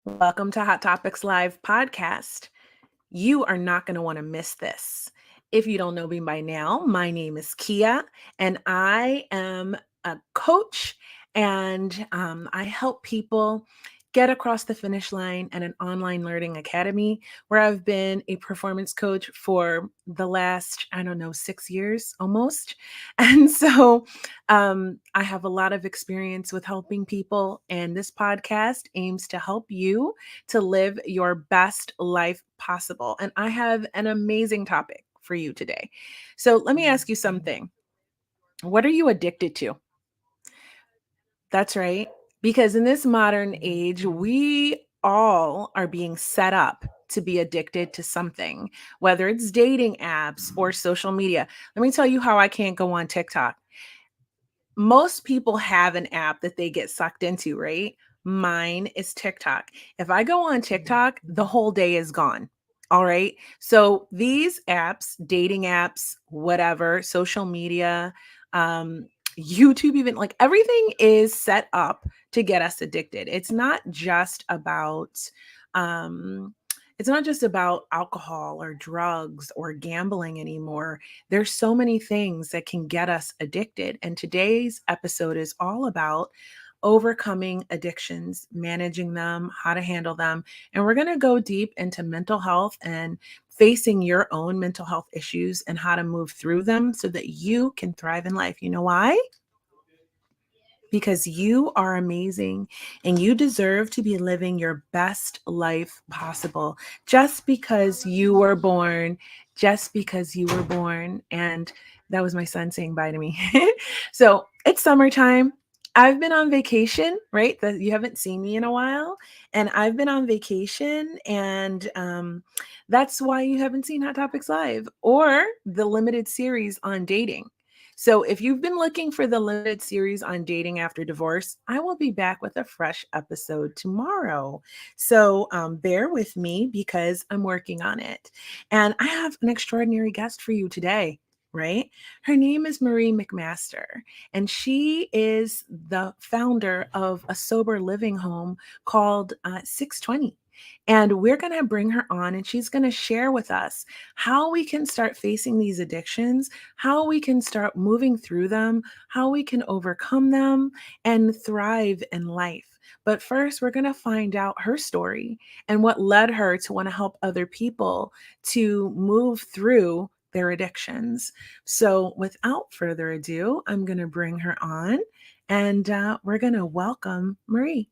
Welcome to Hot Topics Live podcast. You are not going to want to miss this. If you don't know me by now, my name is Kia, and I am a coach, and I help people get across the finish line at an online learning academy where I've been a performance coach for the last, 6 years almost. And so I have a lot of experience with helping people, and this podcast aims to help you to live your best life possible. And I have an amazing topic for you today. So let me ask you something. What are you addicted to? That's right. Because in this modern age, we all are being set up to be addicted to something, whether it's dating apps or social media. Let me tell you how I can't go on TikTok. Most people have an app that they get sucked into, right? Mine is TikTok. If I go on TikTok, the whole day is gone. All right. So these apps, dating apps, whatever, social media, um, YouTube, even like everything is set up to get us addicted. Um, it's not just about alcohol or drugs or gambling anymore. There's so many things that can get us addicted. And today's episode is all about overcoming addictions, managing them, how to handle them. And we're going to go deep into mental health and facing your own mental health issues and how to move through them so that you can thrive in life. You know why? Because you are amazing and you deserve to be living your best life possible just because you were born, just because you were born. And that was my son saying bye to me. So it's summertime. I've been on vacation, right? You haven't seen me in a while, and I've been on vacation, and that's why you haven't seen Hot Topics Live or the limited series on dating. So, if you've been looking for the limited series on dating after divorce, I will be back with a fresh episode tomorrow. So, bear with me because I'm working on it. And I have an extraordinary guest for you today, right? Her name is Marie McMaster, and she is the founder of a sober living home called 620. And we're going to bring her on, and she's going to share with us how we can start facing these addictions, how we can start moving through them, how we can overcome them and thrive in life. But first, we're going to find out her story and what led her to want to help other people to move through their addictions. So, without further ado, I'm going to bring her on, and we're going to welcome Marie.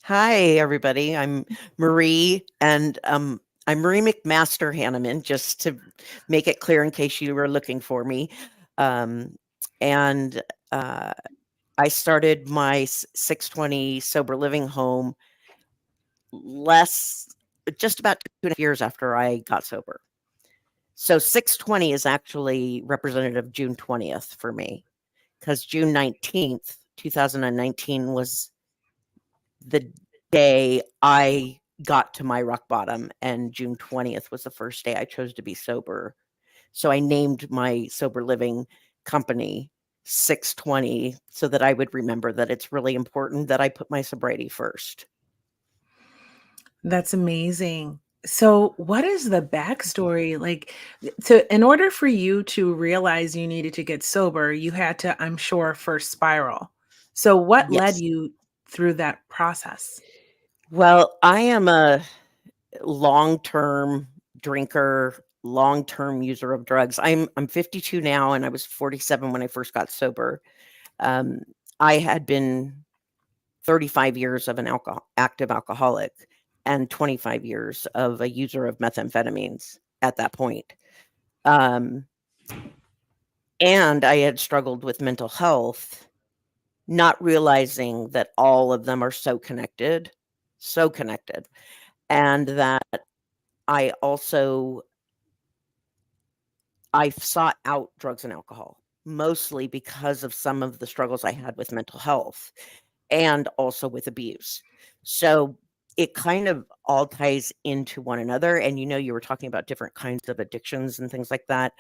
Hi, everybody. I'm Marie, and I'm Marie McMaster Hannaman, just to make it clear in case you were looking for me. Um, and I started my 620 sober living home less, just about 2.5 years after I got sober. So 620 is actually representative of June 20th for me, because June 19th, 2019 was the day I got to my rock bottom, and June 20th was the first day I chose to be sober. So I named my sober living company 620 so that I would remember that it's really important that I put my sobriety first. That's amazing. So, what is the backstory? Like, in order for you to realize you needed to get sober, you had to, I'm sure, first spiral. So, what led Yes. you through that process? Well, I am a long-term drinker, long-term user of drugs. I'm 52 now, and I was 47 when I first got sober. Um, I had been 35 years of an active alcoholic and 25 years of a user of methamphetamines at that point. Um, and I had struggled with mental health, not realizing that all of them are so connected. And that I also I sought out drugs and alcohol, mostly because of some of the struggles I had with mental health and also with abuse. So it kind of all ties into one another. And you were talking about different kinds of addictions and things like that.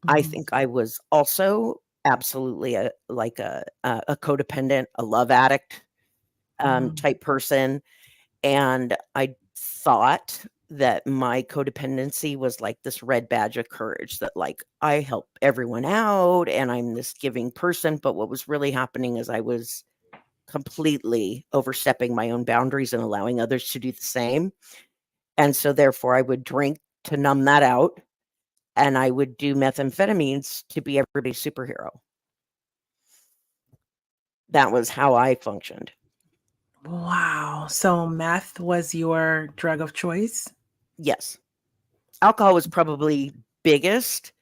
I Mhm. think I was also absolutely a codependent, a love addict Mhm. type person. And I thought that my codependency was like this red badge of courage, that like I help everyone out and I'm this giving person. But what was really happening is I was completely overstepping my own boundaries and allowing others to do the same. And so therefore I would drink to numb that out, and I would do methamphetamines to be everybody's superhero. That was how I functioned. Wow. So meth was your drug of choice? Yes. Alcohol was probably biggest,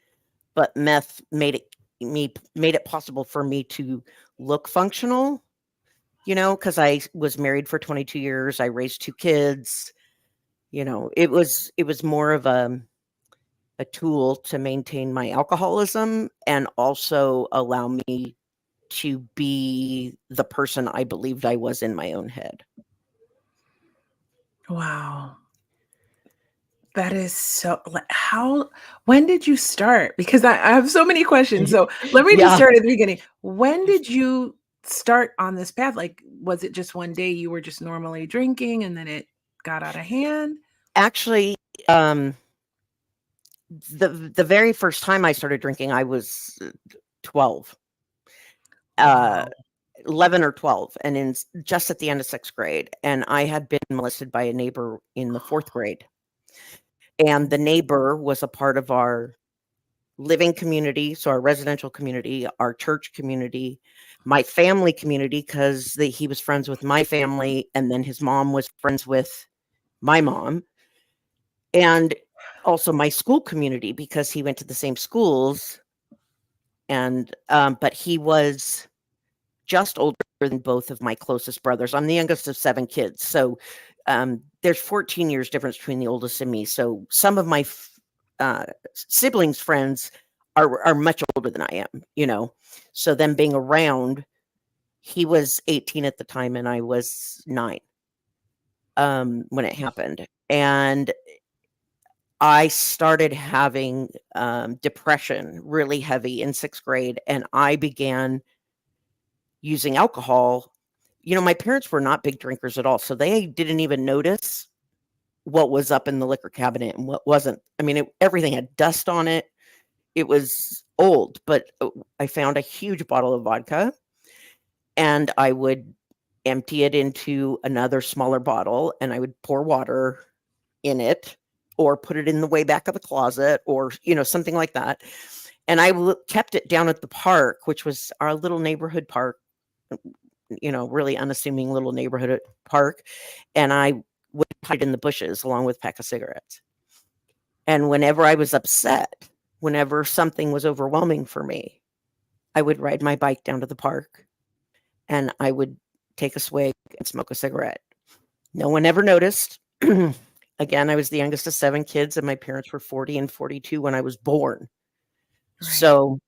but meth made it possible for me to look functional, because I was married for 22 years. I raised 2 kids. It was more of a tool to maintain my alcoholism and also allow me to be the person I believed I was in my own head. Wow. That is so, when did you start? Because I have so many questions. So let me just Yeah. start at the beginning. When did you start on this path? Like, was it just one day you were just normally drinking and then it got out of hand? Actually, the very first time I started drinking, I was 12, uh, Wow. 11 or 12, and just at the end of 6th grade. And I had been molested by a neighbor in the 4th grade. And the neighbor was a part of our living community, so our residential community, our church community, my family community, because he was friends with my family, and then his mom was friends with my mom, and also my school community because he went to the same schools. And but he was just older than both of my closest brothers. I'm the youngest of 7 kids, so there's 14 years difference between the oldest and me. So some of my siblings' friends are much older than I am. So them being around, he was 18 at the time, and I was 9 when it happened, and I started having depression really heavy in 6th grade, and I began using alcohol. My parents were not big drinkers at all, so they didn't even notice what was up in the liquor cabinet and what wasn't. I mean, everything had dust on it. It was old, but I found a huge bottle of vodka, and I would empty it into another smaller bottle, and I would pour water in it or put it in the way back of the closet, or something like that. And I kept it down at the park, which was our little neighborhood park, really unassuming little neighborhood park. And I would hide in the bushes along with a pack of cigarettes. And whenever I was upset, whenever something was overwhelming for me, I would ride my bike down to the park and I would take a swig and smoke a cigarette. No one ever noticed. Again, I was the youngest of 7 kids, and my parents were 40 and 42 when I was born. Right. So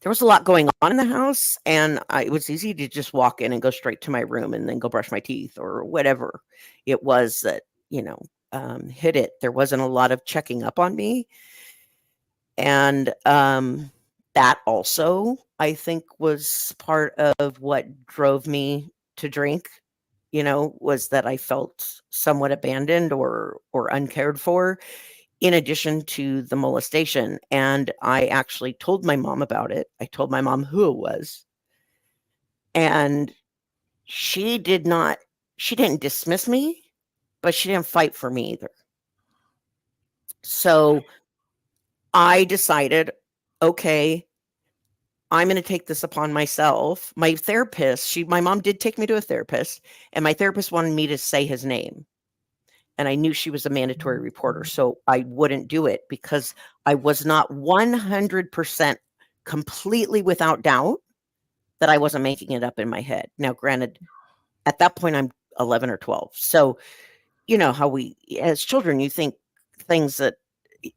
there was a lot going on in the house, and it was easy to just walk in and go straight to my room and then go brush my teeth or whatever it was that, hit it. There wasn't a lot of checking up on me. And that also, I think, was part of what drove me to drink, was that I felt somewhat abandoned or uncared for, in addition to the molestation. And I actually told my mom about it. I told my mom who it was. And she didn't dismiss me, but she didn't fight for me either. So I decided, okay, I'm going to take this upon myself. My therapist, my mom did take me to a therapist, and my therapist wanted me to say his name. And I knew she was a mandatory reporter, so I wouldn't do it because I was not 100% completely without doubt that I wasn't making it up in my head. Now, granted, at that point, I'm 11 or 12. So, how we, as children, you think things that,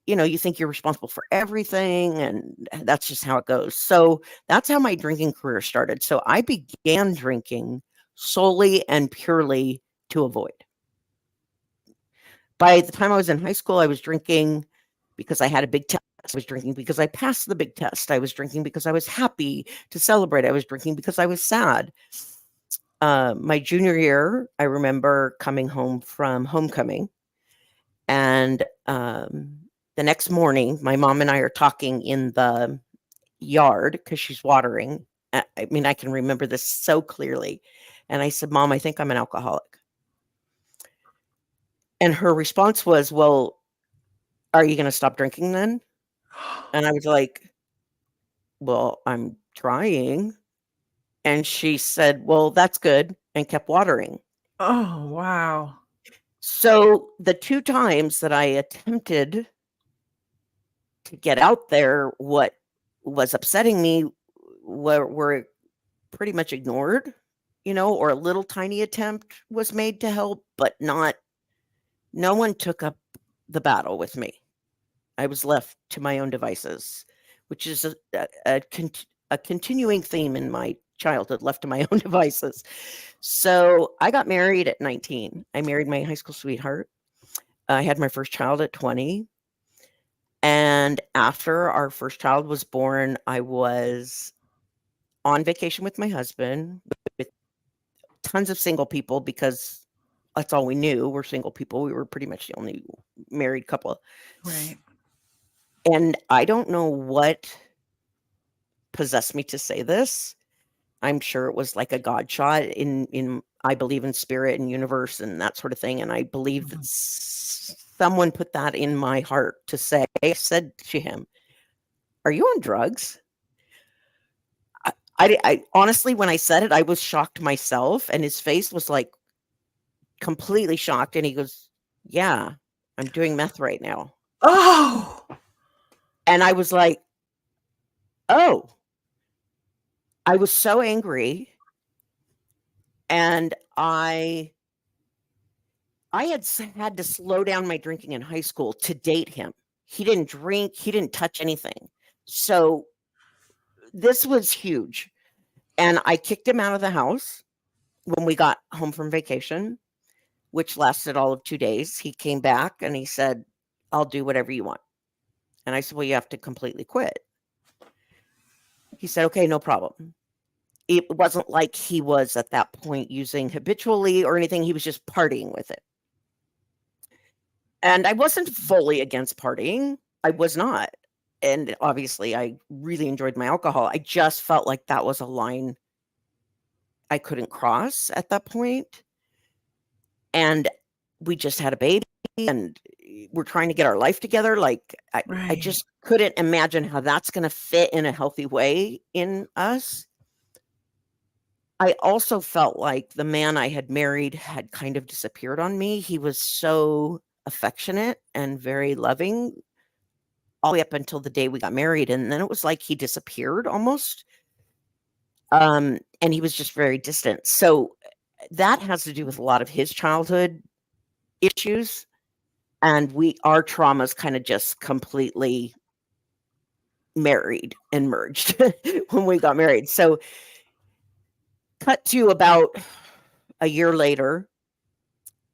you think you're responsible for everything, and that's just how it goes. So that's how my drinking career started. So I began drinking solely and purely to avoid. By the time I was in high school, I was drinking because I had a big test. I was drinking because I passed the big test. I was drinking because I was happy to celebrate. I was drinking because I was sad. My junior year, I remember coming home from homecoming, and the next morning, my mom and I are talking in the yard because she's watering. I mean, I can remember this so clearly. And I said, Mom, I think I'm an alcoholic. And her response was, well, are you going to stop drinking then? And I was like, well, I'm trying. And she said, well, that's good, and kept watering. Oh, wow. So the 2 times that I attempted to get out there, what was upsetting me were pretty much ignored, or a little tiny attempt was made to help, but no one took up the battle with me. I was left to my own devices, which is a continuing theme in my childhood, left to my own devices. So I got married at 19. I married my high school sweetheart. I had my first child at 20. And after our first child was born, I was on vacation with my husband, with tons of single people, because that's all we knew. We're single people. We were pretty much the only married couple. Right. And I don't know what possessed me to say this. I'm sure it was like a God shot in I believe in spirit and universe and that sort of thing. And I believe that someone put that in my heart to say. I said to him, are you on drugs? I honestly, when I said it, I was shocked myself, and his face was like completely shocked. And he goes, yeah, I'm doing meth right now. Oh, And I was like, oh, I was so angry. And I had to slow down my drinking in high school to date him. He didn't drink. He didn't touch anything. So this was huge. And I kicked him out of the house when we got home from vacation, which lasted all of 2 days. He came back and he said, I'll do whatever you want. And I said, well, you have to completely quit. He said, okay, no problem. It wasn't like he was at that point using habitually or anything. He was just partying with it. And I wasn't fully against partying. I was not. And obviously, I really enjoyed my alcohol. I just felt like that was a line I couldn't cross at that point. And we just had a baby, and we're trying to get our life together. Like, I just couldn't imagine how that's going to fit in a healthy way in us. I also felt like the man I had married had kind of disappeared on me. He was so affectionate and very loving all the way up until the day we got married. And then it was like he disappeared almost. And he was just very distant. So that has to do with a lot of his childhood issues. And our traumas kind of just completely married and merged when we got married. So cut to about a year later,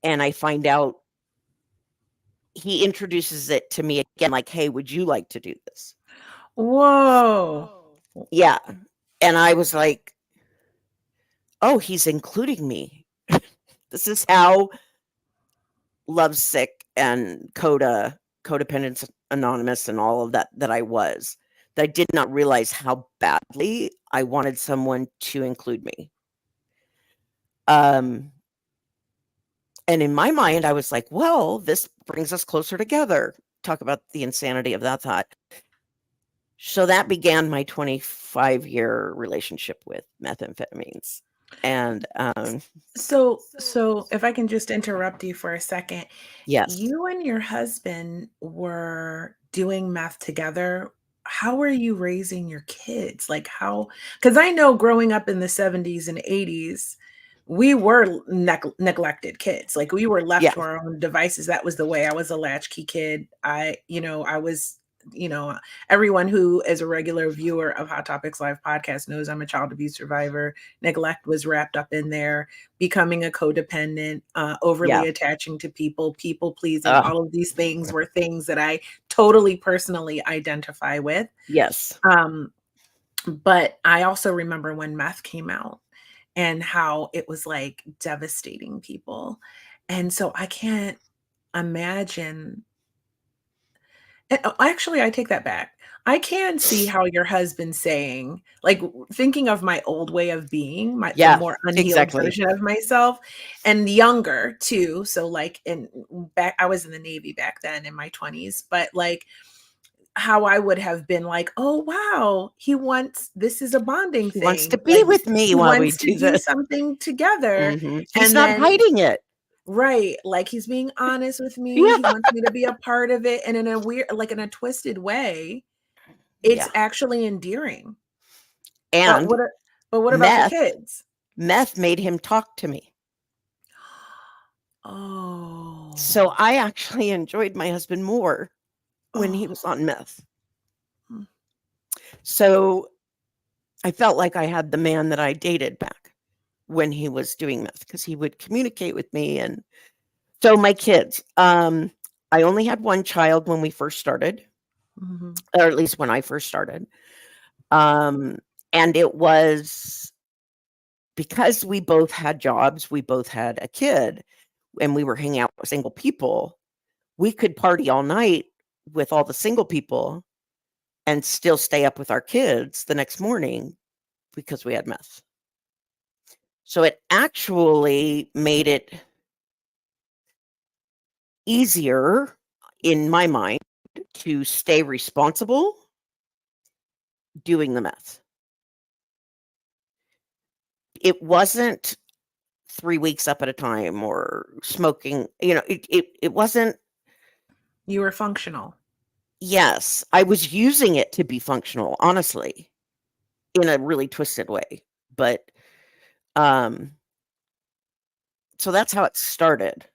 and I find out he introduces it to me again, like, hey, would you like to do this? Whoa. Yeah. And I was like, oh, he's including me. This is how lovesick and codependence anonymous and all of that I was. That I did not realize how badly I wanted someone to include me. And in my mind, I was like, well, this brings us closer together. Talk about the insanity of that thought. So that began my 25-year relationship with methamphetamines. And so if I can just interrupt you for a second. yes. You and your husband were doing meth together. How were you raising your kids? Like because I know growing up in the 70s and 80s, we were neglected kids. Like we were left to our own devices. That was the way. I was a latchkey kid. I was, everyone who is a regular viewer of Hot Topics Live podcast knows I'm a child abuse survivor. Neglect was wrapped up in there, becoming a codependent, overly attaching to people pleasing. All of these things were things that I totally personally identify with. Yes. But I also remember when meth came out. and how it was like devastating people. And so I can't imagine. Actually, I take that back. I can see how your husband saying, like, thinking of my old way of being, the Yeah, more unhealed exactly. version of myself, and younger too. So, like, I was in the Navy back then in my 20s, but like, how I would have been like, oh wow, this is a bonding He wants to thing. be Like, with me he while we wants to do do this. something together, He's and not then hiding it. right, like he's being honest with me. He Yeah. wants me to be a part of it, and in a weird, like in a twisted way, it's Yeah. actually endearing. But And what about the meth, kids? meth made him talk to me. So Oh. I actually enjoyed my husband more when he Oh. was on meth. Mm. So I felt like I had the man that I dated back when he was doing meth because he would communicate with me. And so my kids, I only had one child when we first started, Mhm. or at least when I first started. Um, and it was because we both had jobs, we both had a kid, and we were hanging out with single people. We could party all night with all the single people and still stay up with our kids the next morning because we had meth. So it actually made it easier in my mind to stay responsible doing the meth. It wasn't 3 weeks up at a time or smoking, it wasn't. You were functional. Yes, I was using it to be functional, honestly, in a really twisted way. But um so that's how it started.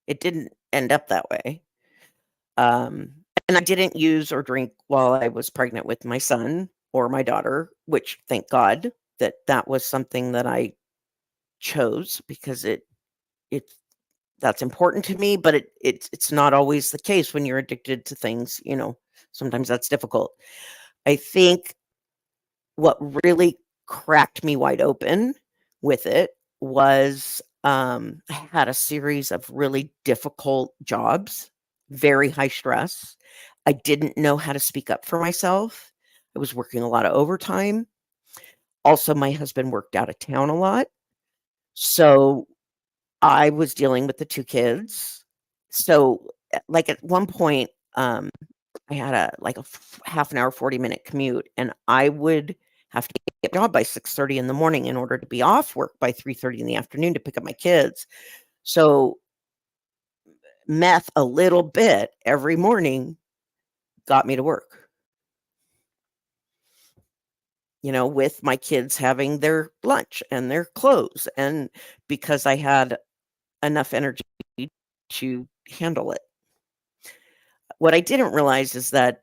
It didn't end up that way. Um and I didn't use or drink while I was pregnant with my son or my daughter, which thank God that was something that I chose because it that's important to me, but it's not always the case when you're addicted to things. Sometimes that's difficult. I think what really cracked me wide open with it was I had a series of really difficult jobs, very high stress. I didn't know how to speak up for myself. I was working a lot of overtime. Also, my husband worked out of town a lot. So I was dealing with the two kids. So, like at one point, I had a half an hour, 40-minute commute, and I would have to get a job by 6:30 in the morning in order to be off work by 3:30 in the afternoon to pick up my kids. So meth a little bit every morning got me to work, with my kids having their lunch and their clothes, and because I had enough energy to handle it. What I didn't realize is that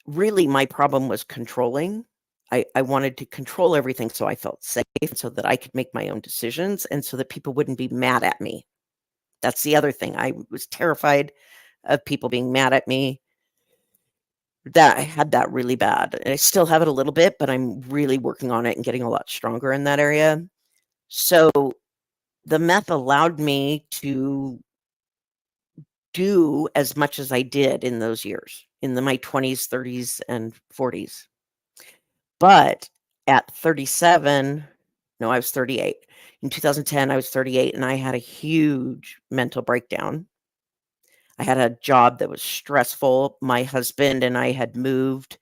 really my problem was controlling. I wanted to control everything so I felt safe, so that I could make my own decisions, and so that people wouldn't be mad at me. That's the other thing. I was terrified of people being mad at me. That I had that really bad. And I still have it a little bit, but I'm really working on it and getting a lot stronger in that area. So the meth allowed me to do as much as I did in those years, in my 20s, 30s, and 40s. But at 37, no, I was 38. In 2010, I was 38, and I had a huge mental breakdown. I had a job that was stressful. My husband and I had moved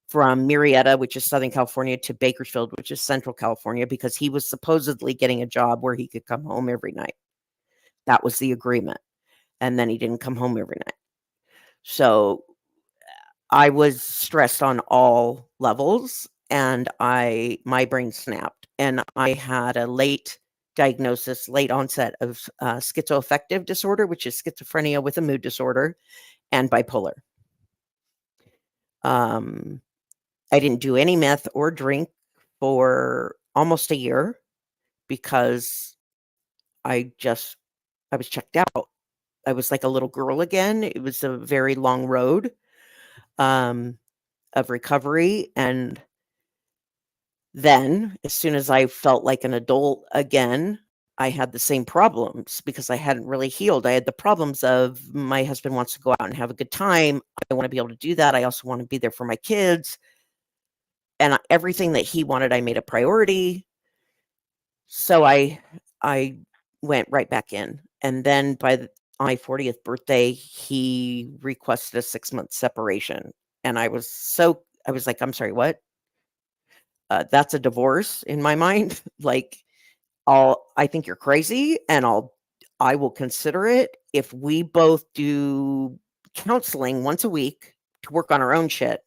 from Murrieta, which is Southern California, to Bakersfield, which is Central California, because he was supposedly getting a job where he could come home every night. That was the agreement. And then he didn't come home every night. So I was stressed on all levels, and my brain snapped, and I had a late diagnosis, late onset of schizoaffective disorder, which is schizophrenia with a mood disorder, and bipolar. I didn't do any meth or drink for almost a year because I was checked out. I was like a little girl again. It was a very long road of recovery, and Then, as soon as I felt like an adult again, I had the same problems because I hadn't really healed. I had the problems of my husband wants to go out and have a good time. I want to be able to do that. I also want to be there for my kids. And everything that he wanted, I made a priority. So I went right back in. And then my 40th birthday, he requested a 6-month separation. And I was like, I'm sorry, what? That's a divorce in my mind. Like, I think you're crazy, and I will consider it if we both do counseling once a week to work on our own shit.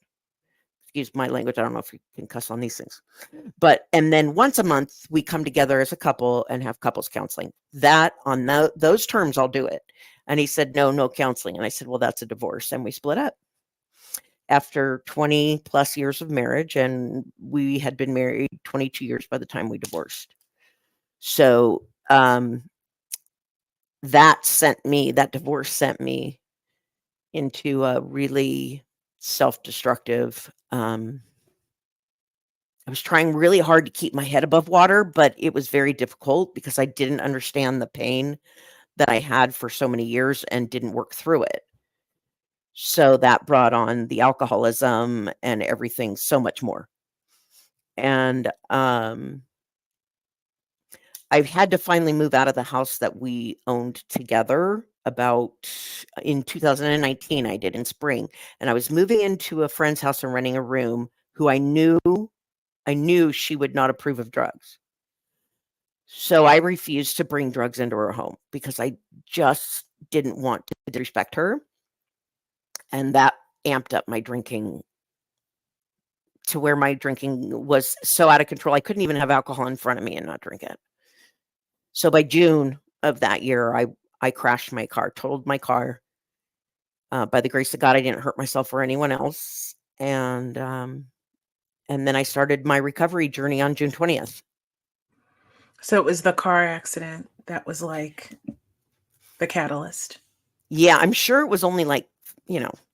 Excuse my language. I don't know if you can cuss on these things, and then once a month we come together as a couple and have couples counseling. That on those terms, I'll do it. And he said, no counseling. And I said, well, that's a divorce. And we split up after 20 plus years of marriage. And we had been married 22 years by the time we divorced. So, that divorce sent me into a really self-destructive, I was trying really hard to keep my head above water, but it was very difficult because I didn't understand the pain that I had for so many years and didn't work through it. So that brought on the alcoholism and everything so much more. And I've had to finally move out of the house that we owned together in 2019. I did in spring, and I was moving into a friend's house and renting a room who I knew she would not approve of drugs. So I refused to bring drugs into her home because I just didn't want to disrespect her. And that amped up my drinking to where my drinking was so out of control. I couldn't even have alcohol in front of me and not drink it. So by June of that year, I crashed my car, totaled my car. By the grace of God, I didn't hurt myself or anyone else. And then I started my recovery journey on June 20th. So it was the car accident that was like the catalyst. Yeah, I'm sure it was only like,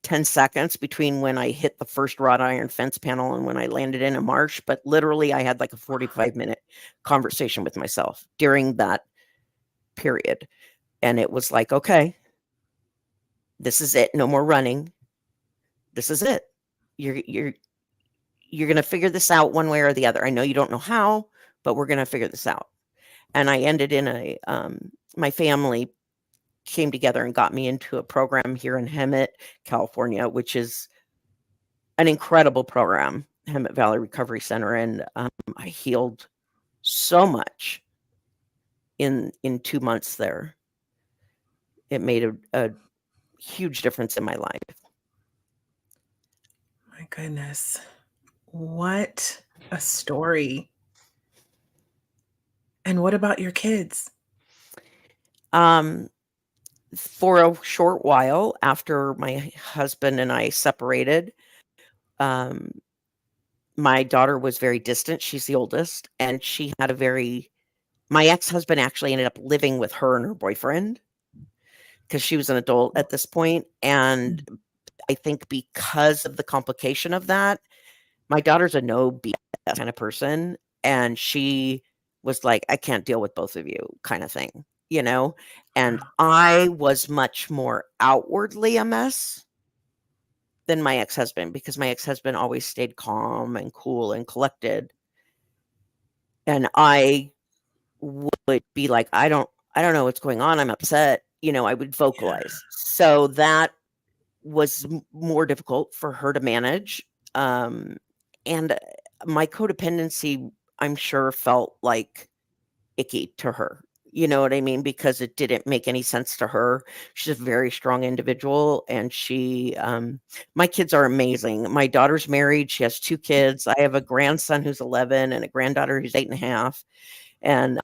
10 seconds between when I hit the first wrought iron fence panel and when I landed in a marsh. But literally, I had like a 45-minute conversation with myself during that period. And it was like, okay, this is it. No more running. This is it. You're going to figure this out one way or the other. I know you don't know how, but we're going to figure this out. And I ended in my family came together and got me into a program here in Hemet, California, which is an incredible program, Hemet Valley Recovery Center. And I healed so much in 2 months there. It made a huge difference in my life. My goodness. What a story. And what about your kids? For a short while after my husband and I separated, my daughter was very distant. She's the oldest, and she had my ex-husband actually ended up living with her and her boyfriend because she was an adult at this point. And I think because of the complication of that, my daughter's a no BS kind of person. And she was like, I can't deal with both of you kind of thing, and I was much more outwardly a mess than my ex-husband because my ex-husband always stayed calm and cool and collected. And I would be like, I don't know what's going on. I'm upset. I would vocalize. So that was more difficult for her to manage. And my codependency, I'm sure, felt like icky to her. You know what I mean? Because it didn't make any sense to her. She's a very strong individual, and my kids are amazing. My daughter's married. She has 2 kids. I have a grandson who's 11 and a granddaughter who's 8.5. And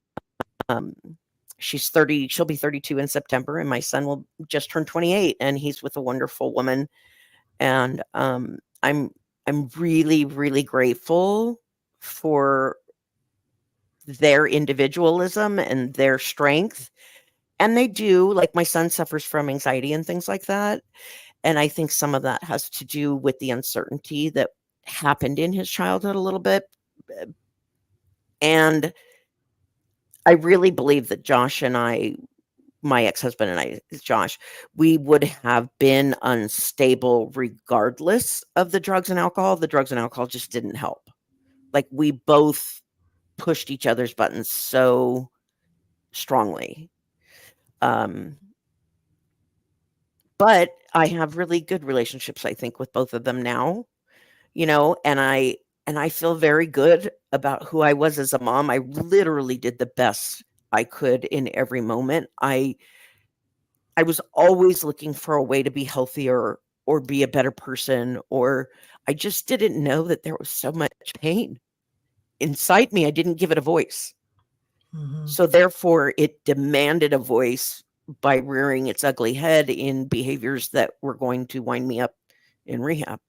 she's 30. She'll be 32 in September, and my son will just turn 28, and he's with a wonderful woman. And I'm really, really grateful for their individualism and their strength. And they do, like, my son suffers from anxiety and things like that. And I think some of that has to do with the uncertainty that happened in his childhood a little bit. And I really believe that Josh and I, my ex-husband and I, Josh, we would have been unstable regardless of the drugs and alcohol. The drugs and alcohol just didn't help. Like, we both pushed each other's buttons so strongly. Um, but I have really good relationships, I think, with both of them now, and I feel very good about who I was as a mom. I literally did the best I could in every moment. I was always looking for a way to be healthier or be a better person, or I just didn't know that there was so much pain inside me. I didn't give it a voice. Mhm. So therefore, it demanded a voice by rearing its ugly head in behaviors that were going to wind me up in rehab.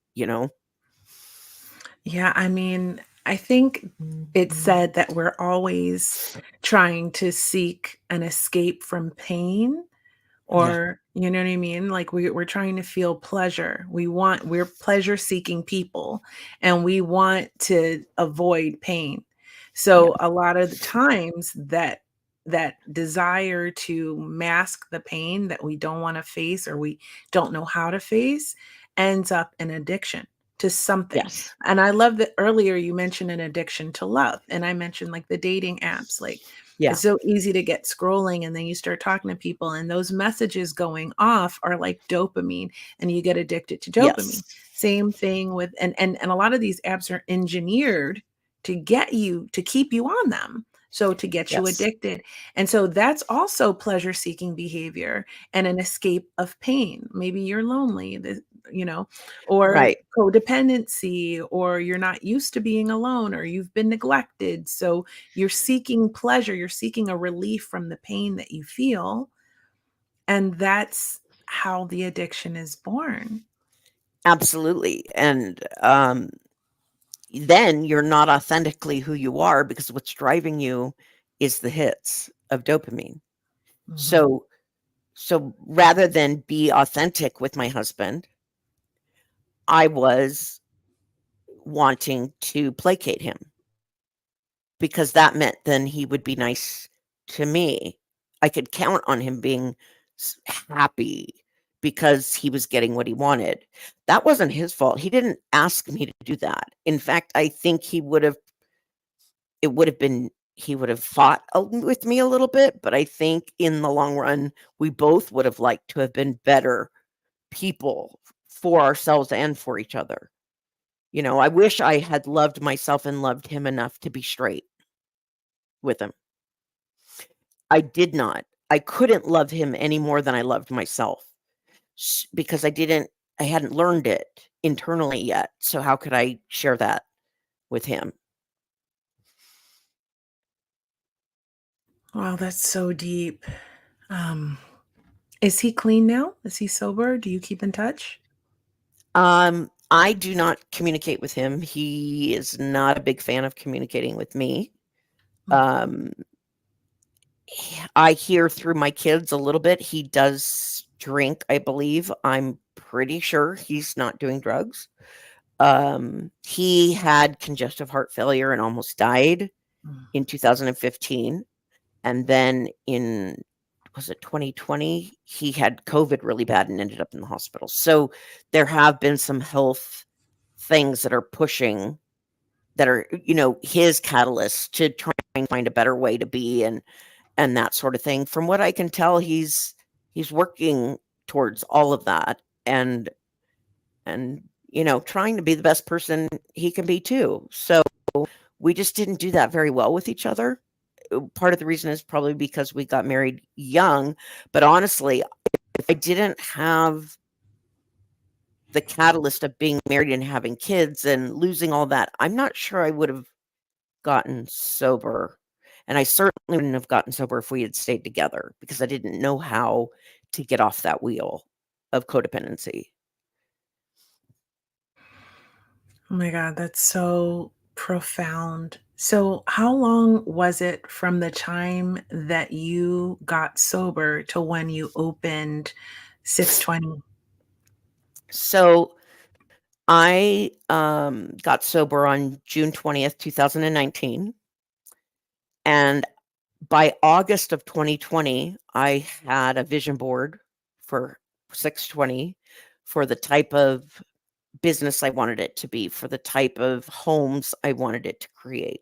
Yeah, I mean, I think it's said that we're always trying to seek an escape from pain, Yeah. or you know what I mean? Like we're trying to feel pleasure. We're pleasure seeking people, and we want to avoid pain. Yeah. So a lot of the times that desire to mask the pain that we don't want to face or we don't know how to face ends up in addiction to something. Yes. And I love that earlier you mentioned an addiction to love, and I mentioned like the dating apps. Like Yeah. it's so easy to get scrolling, and then you start talking to people, and those messages going off are like dopamine, and you get addicted to dopamine. Yes. Same thing with and a lot of these apps are engineered to get you to keep you on them. So to get you Yes. addicted. And so that's also pleasure seeking behavior and an escape of pain. Maybe you're lonely, you know, or Right. codependency, or you're not used to being alone, or you've been neglected. So you're seeking pleasure, you're seeking a relief from the pain that you feel, and that's how the addiction is born. Absolutely. And then you're not authentically who you are because what's driving you is the hits of dopamine. Mhm. So rather than be authentic with my husband, I was wanting to placate him because that meant then he would be nice to me. I could count on him being happy because he was getting what he wanted. That wasn't his fault. He didn't ask me to do that. In fact, I think it would have been he would have fought with me a little bit, but I think in the long run, we both would have liked to have been better people for ourselves and for each other. I wish I had loved myself and loved him enough to be straight with him. I did not. I couldn't love him any more than I loved myself because I hadn't learned it internally yet. So how could I share that with him? Wow, that's so deep. Um, is he clean now? Is he sober? Do you keep in touch? I do not communicate with him. He is not a big fan of communicating with me. Mm. Um, I hear through my kids a little bit. He does drink, I believe. I'm pretty sure he's not doing drugs. He had congestive heart failure and almost died Mm. in 2015. And then in, was it 2020? He had COVID really bad and ended up in the hospital. So there have been some health things that are pushing that are, his catalyst to try and find a better way to be and that sort of thing. From what I can tell, he's working towards all of that and trying to be the best person he can be too. So we just didn't do that very well with each other. Part of the reason is probably because we got married young, but honestly, if I didn't have the catalyst of being married and having kids and losing all that, I'm not sure I would have gotten sober. And I certainly wouldn't have gotten sober if we had stayed together because I didn't know how to get off that wheel of codependency. Oh my God, that's so profound. So, how long was it from the time that you got sober to when you opened 620? So I got sober on June 20th, 2019. And by August of 2020, I had a vision board for 620 for the type of business I wanted it to be, for the type of homes I wanted it to create.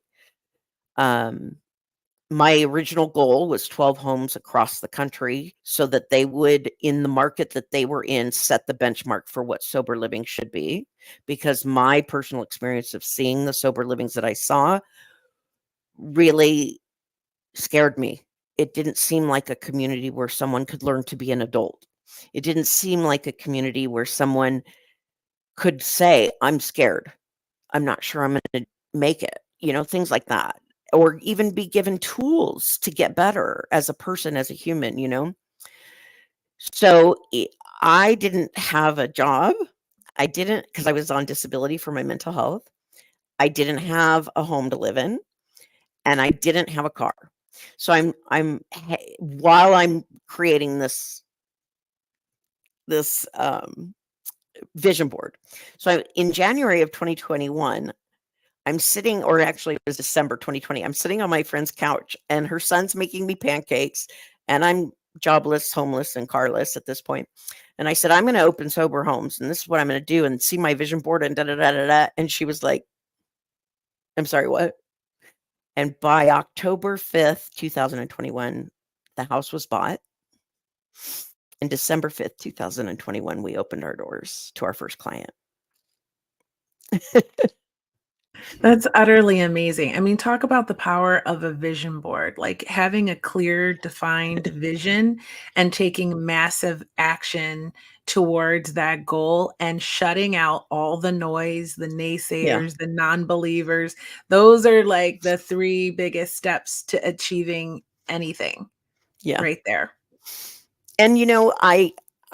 My original goal was 12 homes across the country so that they would, in the market that they were in, set the benchmark for what sober living should be. Because my personal experience of seeing the sober livings that I saw really scared me. It didn't seem like a community where someone could learn to be an adult. It didn't seem like a community where someone could say, I'm scared. I'm not sure I'm going to make it, things like that. Or even be given tools to get better as a person, as a human. So I didn't have a job. I didn't, because I was on disability for my mental health. I didn't have a home to live in, and I didn't have a car. So while I'm creating this vision board. So in January of 2021, I'm sitting, or actually it was December 2020, I'm sitting on my friend's couch and her son's making me pancakes, and I'm jobless, homeless, and carless at this point. And I said, I'm going to open sober homes, and this is what I'm going to do, and see my vision board, and da da da da da. And she was like, I'm sorry, what? And by October 5th, 2021, the house was bought. And December 5th, 2021, we opened our doors to our first client. That's utterly amazing. I mean, talk about the power of a vision board, like having a clear, defined vision and taking massive action towards that goal and shutting out all the noise, the Yeah. naysayers, the non-believers. Those are like the three biggest steps to achieving anything Yeah. right there. And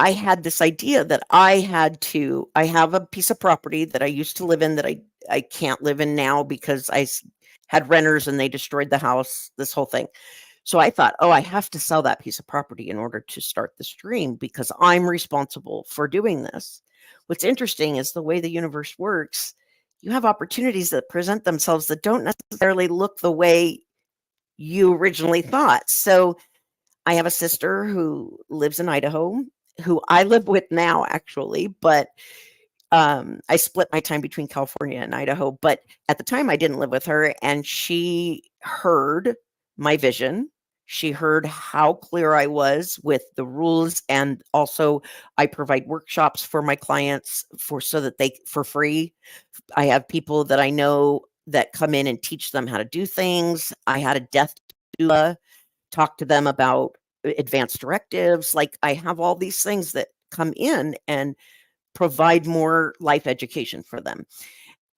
I had this idea that I have a piece of property that I used to live in that I can't live in now because had renters and they destroyed the house, this whole thing. So I thought, oh, I have to sell that piece of property in order to start this dream because I'm responsible for doing this. What's interesting is the way the universe works. You have opportunities that present themselves that don't necessarily look the way you originally thought. So I have a sister who lives in Idaho, who I live with now, actually, but I split my time between California and Idaho. But at the time, I didn't live with her, and she heard my vision. She heard how clear I was with the rules, and also I provide workshops for my clients so that they for free. I have people that I know that come in and teach them how to do things. I had a death doula talk to them about advanced directives. Like I have all these things that come in and provide more life education for them.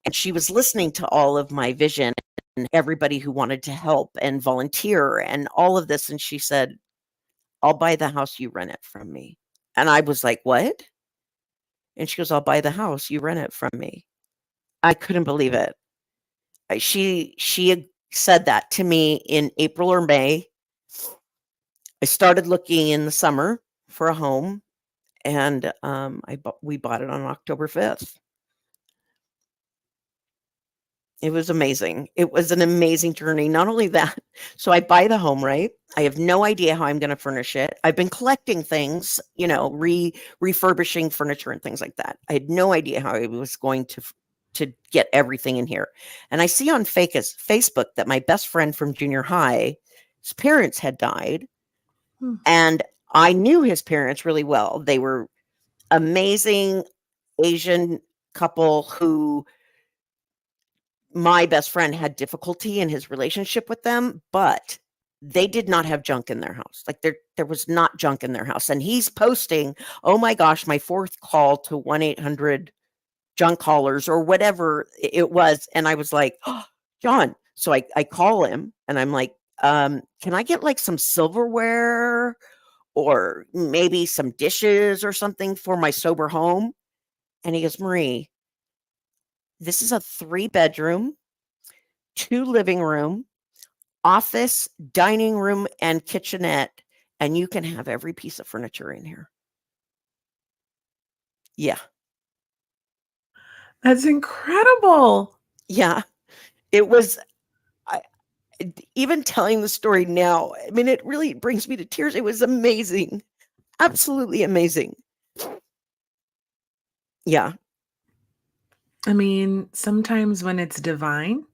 And she was listening to all of my vision and everybody who wanted to help and volunteer and all of this. And she said, I'll buy the house, you rent it from me. And I was like, what? And she goes, I'll buy the house, you rent it from me. I couldn't believe it. She had said that to me in April or May. I started looking in the summer for a home, and we bought it on October 5th. It was amazing. It was an amazing journey. Not only that, so I buy the home, right? I have no idea how I'm going to furnish it. I've been collecting things, refurbishing furniture and things like that. I had no idea how I was going to get everything in here. And I see on Facebook that my best friend from junior high, his parents had died. And I knew his parents really well. They were amazing Asian couple who my best friend had difficulty in his relationship with them, but they did not have junk in their house. Like there was not junk in their house. And he's posting, oh my gosh, my fourth call to 1-800 junk callers or whatever it was. And I was like, oh, John. So I call him and I'm like, can I get like some silverware or maybe some dishes or something for my sober home? And he goes, Marie, this is a 3-bedroom, 2 living room, office, dining room, and kitchenette, and you can have every piece of furniture in here. Yeah. That's incredible. Yeah. It was even telling the story now, I mean, it really brings me to tears. It was amazing. Absolutely amazing. Yeah. I mean, sometimes when it's divine,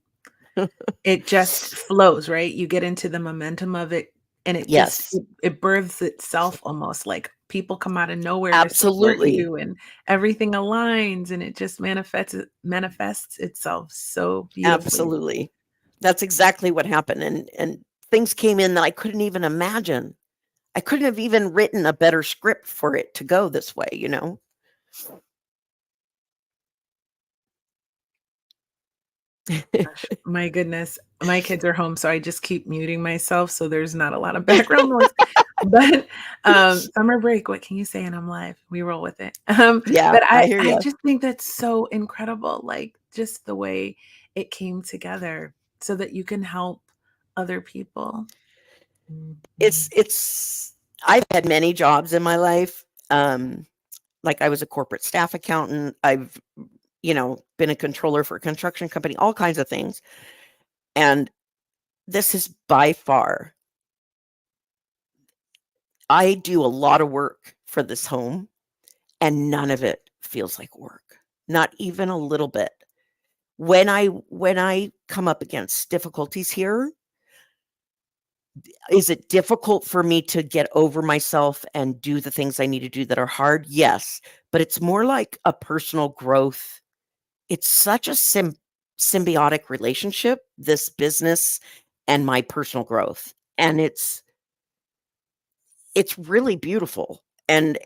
it just flows, right? You get into the momentum of it and it just Yes. it births itself almost like people come out of nowhere to support Absolutely. you and everything aligns and it just manifests itself so beautifully. Absolutely. That's exactly what happened, and things came in that I couldn't even imagine. I couldn't have even written a better script for it to go this way, you know? Gosh, my goodness. My kids are home, so I just keep muting myself so there's not a lot of background noise. But summer break, what can you say? And I'm live. We roll with it. Yeah, But I hear I you. just think that's so incredible, like just the way it came together so that you can help other people. Mhm. It's I've had many jobs in my life. Like I was a corporate staff accountant. I've, been a controller for a construction company, all kinds of things. And this is by far, I do a lot of work for this home and none of it feels like work. Not even a little bit. When I come up against difficulties here, is it difficult for me to get over myself and do the things I need to do that are hard? Yes, but it's more like a personal growth. It's such a symbiotic relationship, this business and my personal growth. And it's really beautiful and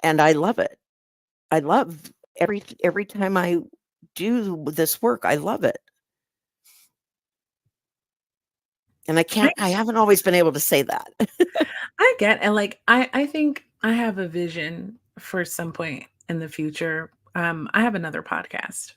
I love it. I love every time I do this work, I love it. And I haven't always been able to say that. I get and like I think I have a vision for some point in the future. I have another podcast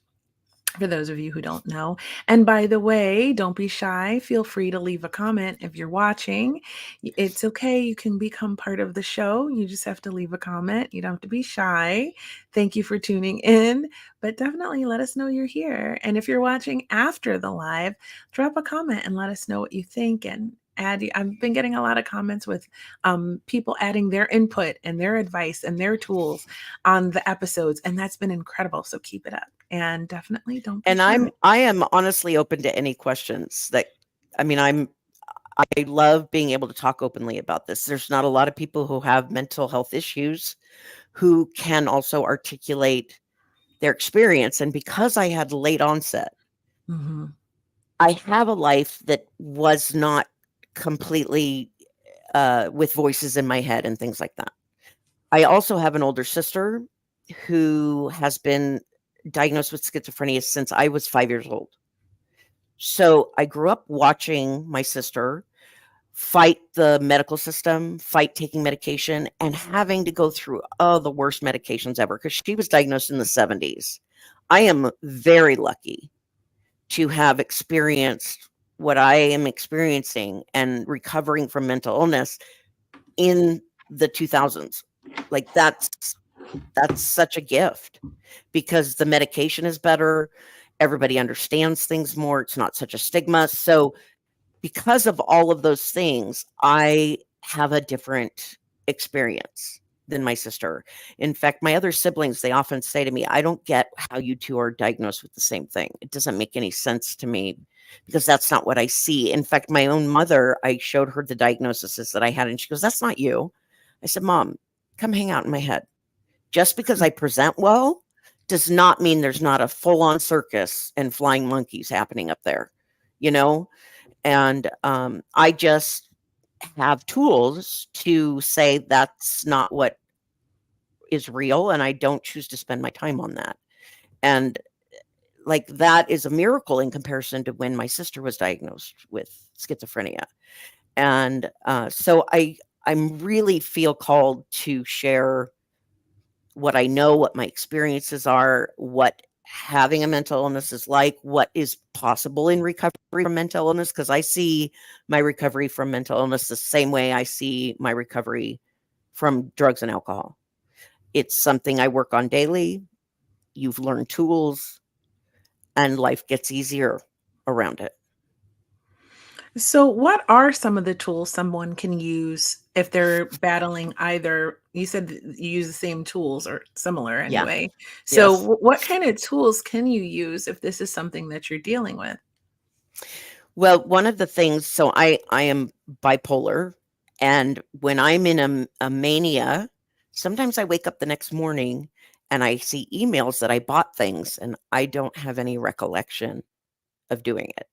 for those of you who don't know. And by the way, don't be shy. Feel free to leave a comment if you're watching. It's okay. You can become part of the show. You just have to leave a comment. You don't have to be shy. Thank you for tuning in, but definitely let us know you're here. And if you're watching after the live, drop a comment and let us know what you think and I've been getting a lot of comments with people adding their input and their advice and their tools on the episodes, and that's been incredible. So keep it up, and definitely don't be And shy. I am honestly open to any questions that I mean, I love being able to talk openly about this. There's not a lot of people who have mental health issues who can also articulate their experience. And because I had late onset, Mhm. I have a life that was not completely with voices in my head and things like that. I also have an older sister who has been diagnosed with schizophrenia since I was 5 years old. So I grew up watching my sister fight the medical system, fight taking medication, and having to go through the worst medications ever because she was diagnosed in the 70s. I am very lucky to have experienced what I am experiencing and recovering from mental illness in the 2000s. Like that's such a gift because the medication is better, everybody understands things more, it's not such a stigma. So because of all of those things, I have a different experience than my sister. In fact, my other siblings, they often say to me, I don't get how you two are diagnosed with the same thing. It doesn't make any sense to me because that's not what I see. In fact, my own mother, I showed her the diagnoses that I had, and she goes, that's not you. I said, Mom, come hang out in my head. Just because I present well does not mean there's not a full on circus and flying monkeys happening up there, you know? And I just have tools to say that's not what is real. And I don't choose to spend my time on that. And like that is a miracle in comparison to when my sister was diagnosed with schizophrenia. And so I'm really feel called to share what I know, what my experiences are, what having a mental illness is like, what is possible in recovery from mental illness, because I see my recovery from mental illness the same way I see my recovery from drugs and alcohol. It's something I work on daily. You've learned tools, and life gets easier around it. So, what are some of the tools someone can use if they're battling either? You said that you use the same tools or similar Yeah. anyway. So, Yes. what kind of tools can you use if this is something that you're dealing with? Well, one of the things, so I am bipolar, and when I'm in a mania, sometimes I wake up the next morning and I see emails that I bought things and I don't have any recollection of doing it.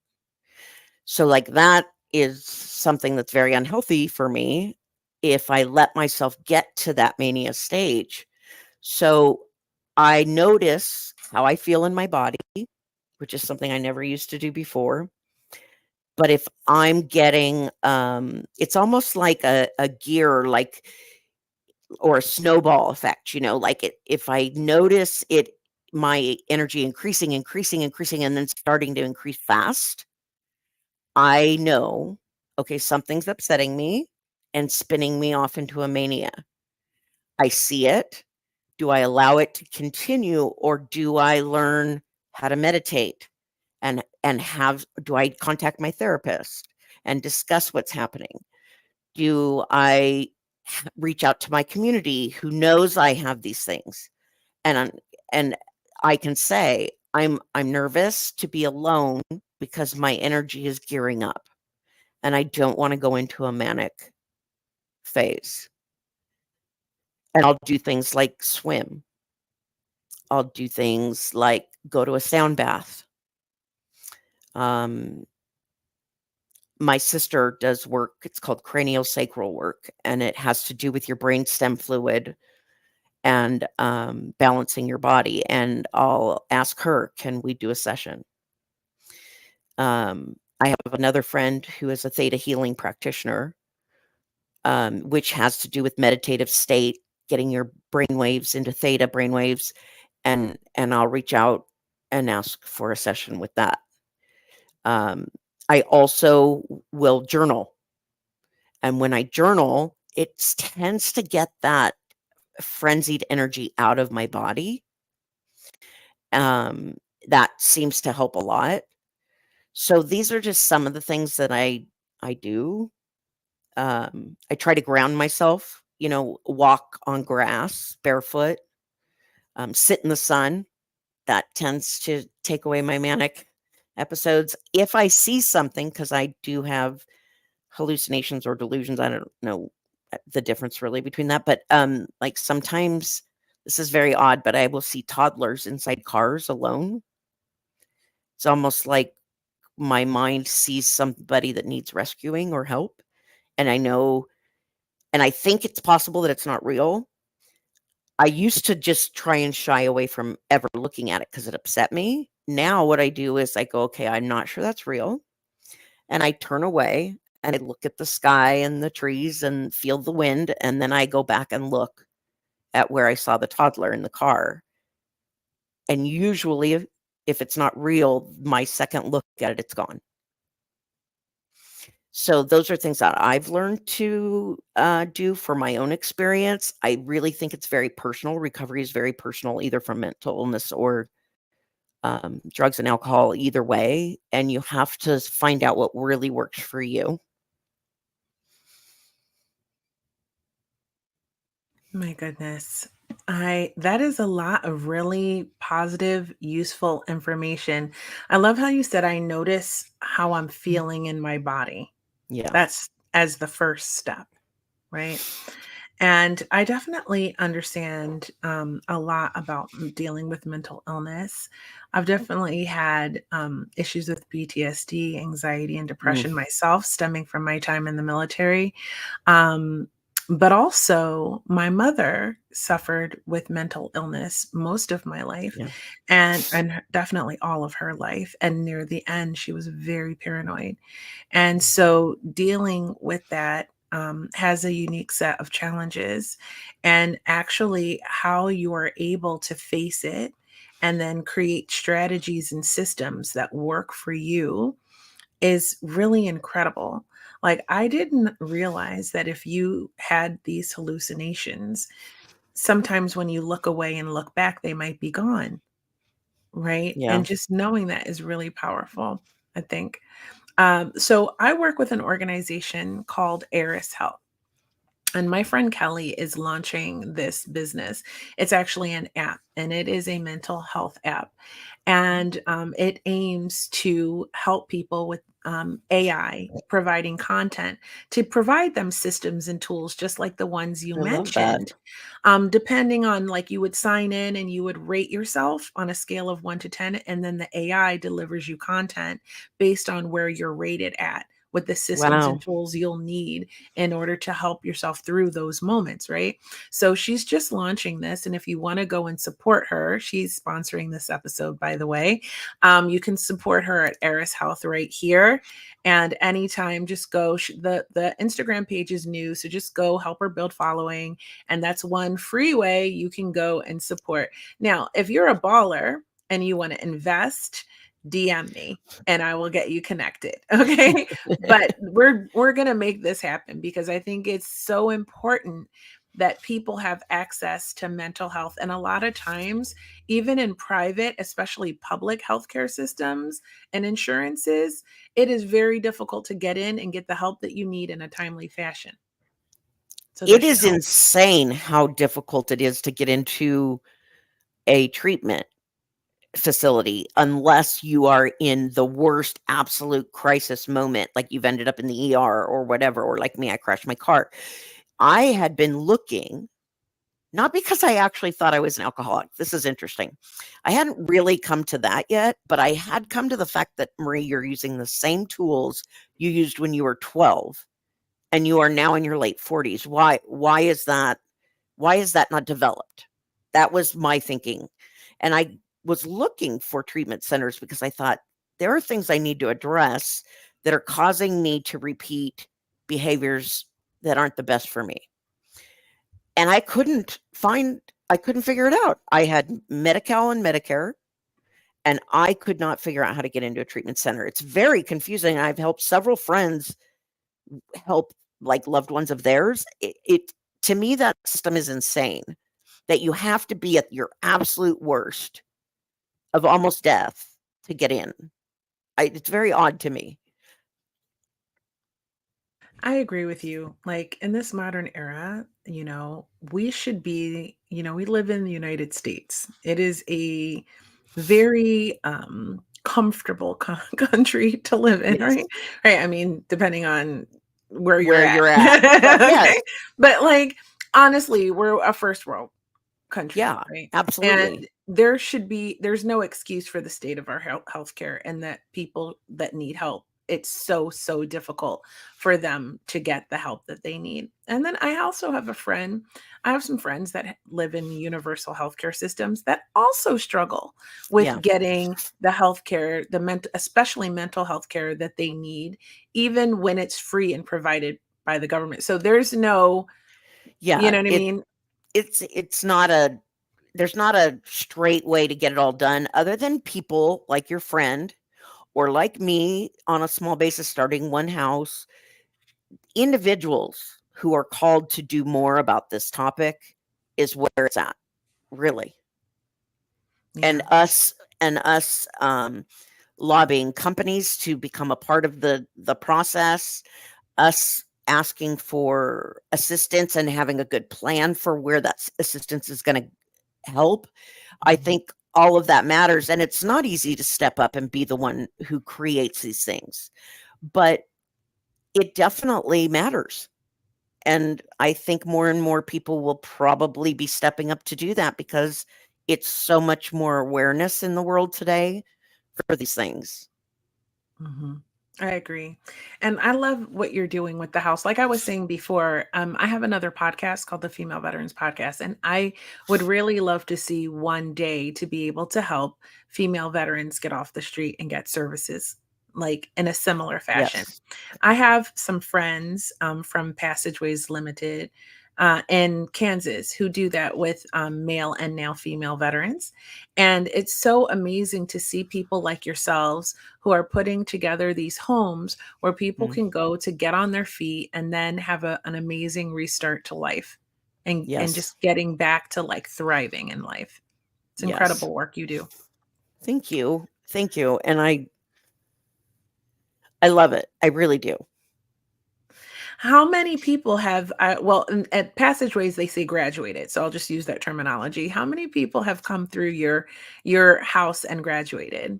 So, like, that is something that's very unhealthy for me if I let myself get to that mania stage. So, I notice how I feel in my body, which is something I never used to do before. But if I'm getting, it's almost like a gear, like, or a snowball effect, like if I notice it, my energy increasing, increasing, increasing, and then starting to increase fast, I know, okay, something's upsetting me and spinning me off into a mania. I see it. Do I allow it to continue, or do I learn how to meditate and have do I contact my therapist and discuss what's happening? Do I reach out to my community who knows I have these things? And I can say I'm nervous to be alone because my energy is gearing up and I don't want to go into a manic phase. And I'll do things like swim. I'll do things like go to a sound bath. Um, my sister does work, it's called craniosacral work, and it has to do with your brainstem fluid and balancing your body. And I'll ask her, can we do a session? I have another friend who is a Theta Healing practitioner, which has to do with meditative state, getting your brain waves into theta brain waves, and I'll reach out and ask for a session with that. I also will journal, and when I journal, it tends to get that frenzied energy out of my body. Um, that seems to help a lot. So these are just some of the things that I do. I try to ground myself, walk on grass barefoot, sit in the sun. That tends to take away my manic episodes. If I see something, because I do have hallucinations or delusions, I don't know the difference really between that, but like sometimes this is very odd, but I will see toddlers inside cars alone. It's almost like my mind sees somebody that needs rescuing or help, and I know, and I think it's possible that it's not real. I used to just try and shy away from ever looking at it because it upset me. Now what I do is I go, okay, I'm not sure that's real. And I turn away and I look at the sky and the trees and feel the wind. And then I go back and look at where I saw the toddler in the car. And usually, if it's not real, my second look at it, it's gone. So those are things that I've learned to do for my own experience. I really think it's very personal. Recovery is very personal, either from mental illness or drugs and alcohol, either way. And you have to find out what really works for you. My goodness. That is a lot of really positive, useful information. I love how you said I notice how I'm feeling in my body. Yeah. That's as the first step, right? And I definitely understand a lot about dealing with mental illness. I've definitely had issues with PTSD, anxiety, and Mm, depression myself, stemming from my time in the military. Um, but also, my mother suffered with mental illness most of my life, yeah. and definitely all of her life. And near the end, she was very paranoid. And so dealing with that has a unique set of challenges. And actually, how you are able to face it and then create strategies and systems that work for you is really incredible. Like, I didn't realize that if you had these hallucinations, sometimes when you look away and look back, they might be gone. Right. Yeah. And just knowing that is really powerful, I think. So I work with an organization called Eris Health. And my friend Kelly is launching this business. It's actually an app, and it is a mental health app. And it aims to help people with AI providing content to provide them systems and tools, just like the ones you I love that. mentioned. Depending on, like, you would sign in and you would rate yourself on a scale of 1 to 10, and then the AI delivers you content based on where you're rated at, with the systems and Wow. tools you'll need in order to help yourself through those moments, right? So she's just launching this. And if you want to go and support her, she's sponsoring this episode, by the way. You can support her at Eris Health right here. And anytime, just go. The Instagram page is new, so just go help her build following. And that's one free way you can go and support. Now, if you're a baller and you want to invest, DM me and I will get you connected. Okay. But we're gonna make this happen because I think it's so important that people have access to mental health. And a lot of times, even in private, especially public healthcare systems and insurances, it is very difficult to get in and get the help that you need in a timely fashion. So It this should is help. insane how difficult it is to get into a treatment facility unless you are in the worst absolute crisis moment, like you've ended up in the ER or whatever, or like me, I crashed my car. I had been looking, not because I actually thought I was an alcoholic. This is interesting. I hadn't really come to that yet, but I had come to the fact that, Marie, you're using the same tools you used when you were 12 and you are now in your late 40s. Why is that? Why is that not developed? That was my thinking. And I was looking for treatment centers because I thought there are things I need to address that are causing me to repeat behaviors that aren't the best for me. And I couldn't figure it out. I had Medi-Cal and Medicare, and I could not figure out how to get into a treatment center. It's very confusing. I've helped several friends help like loved ones of theirs. It to me, that system is insane, that you have to be at your absolute worst of almost death to get in. It's very odd to me. I agree with you. Like, in this modern era, we should be, we live in the United States. It is a very comfortable country to live in, Yes. right? Right. I mean, depending on where you're Where at. you're at. But yes, Okay. But like, honestly, we're a first world country, yeah, right? absolutely. And there's no excuse for the state of our healthcare, and that people that need help, it's so difficult for them to get the help that they need. And then I have some friends that live in universal healthcare systems that also struggle with Yeah. getting the healthcare, especially mental health care that they need, even when it's free and provided by the government. So there's no, you Yeah. know what I mean? It's not a there's not a straight way to get it all done other than people like your friend or like me on a small basis starting one house, individuals who are called to do more about this topic is where it's at, really. And Yeah. us lobbying companies to become a part of the process, us asking for assistance and having a good plan for where that assistance is going to help. I Mhm. think all of that matters. And it's not easy to step up and be the one who creates these things, but it definitely matters. And I think more and more people will probably be stepping up to do that because it's so much more awareness in the world today for these things. Mhm. I agree. And I love what you're doing with the house. Like I was saying before, I have another podcast called the Female Veterans Podcast, and I would really love to see one day to be able to help female veterans get off the street and get services like in a similar fashion. Yes. I have some friends from Passageways Limited in Kansas who do that with male and now female veterans. And it's so amazing to see people like yourselves who are putting together these homes where people Mm. can go to get on their feet and then have an amazing restart to life, and Yes. just getting back to like thriving in life. It's Yes. incredible work you do. Thank you. Thank you. And I love it. I really do. How many people have, well, at Passageways, they say graduated. So I'll just use that terminology. How many people have come through your house and graduated?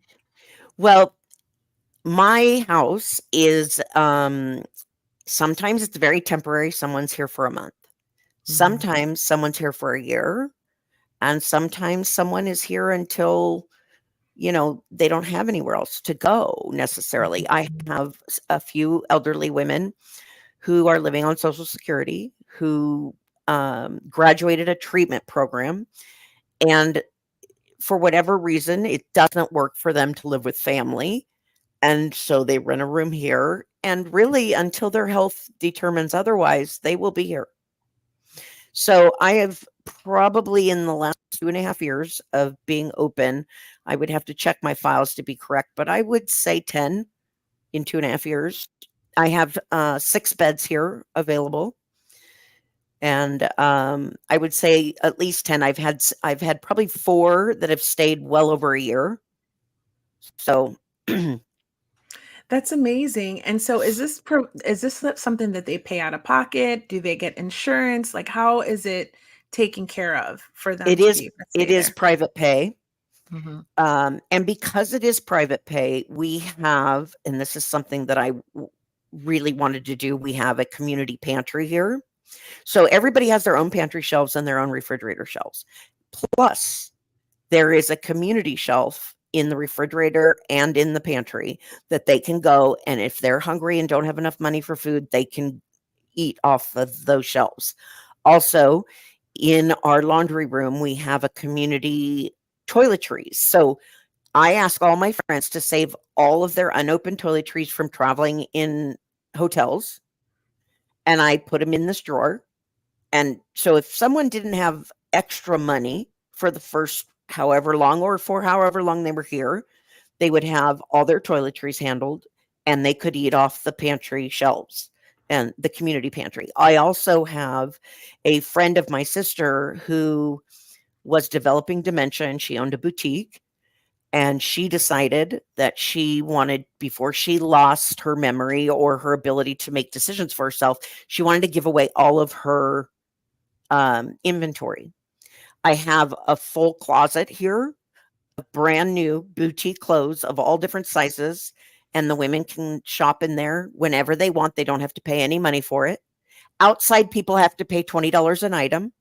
Well, my house is sometimes it's very temporary. Someone's here for a month. Mhm. Sometimes someone's here for a year, and sometimes someone is here until, they don't have anywhere else to go necessarily. I Mhm. have a few elderly women who are living on Social Security who graduated a treatment program, and for whatever reason, it doesn't work for them to live with family. And so they rent a room here. And really, until their health determines otherwise, they will be here. So I have probably in the last 2.5 years of being open, I would have to check my files to be correct, but I would say 10 in 2.5 years. I have 6 beds here available. And I would say at least 10. I've had probably 4 that have stayed well over a year. So That's amazing. And so is this something that they pay out of pocket? Do they get insurance? Like how is it taken care of for them it to is be able to it stay is there? private pay. Mhm. And because it is private pay, we have, and this is something that really wanted to do, we have a community pantry here. So everybody has their own pantry shelves and their own refrigerator shelves. Plus, there is a community shelf in the refrigerator and in the pantry that they can go. And if they're hungry and don't have enough money for food, they can eat off of those shelves. Also, in our laundry room, we have a community toiletries. So I ask all my friends to save all of their unopened toiletries from traveling in hotels, and I put them in this drawer. And so if someone didn't have extra money for the first however long or for however long they were here, they would have all their toiletries handled and they could eat off the pantry shelves and the community pantry. I also have a friend of my sister who was developing dementia and she owned a boutique, and she decided that she wanted, before she lost her memory or her ability to make decisions for herself, she wanted to give away all of her inventory. I have a full closet here of brand new boutique clothes of all different sizes, and the women can shop in there whenever they want. They don't have to pay any money for it. Outside people have to pay $20 an item,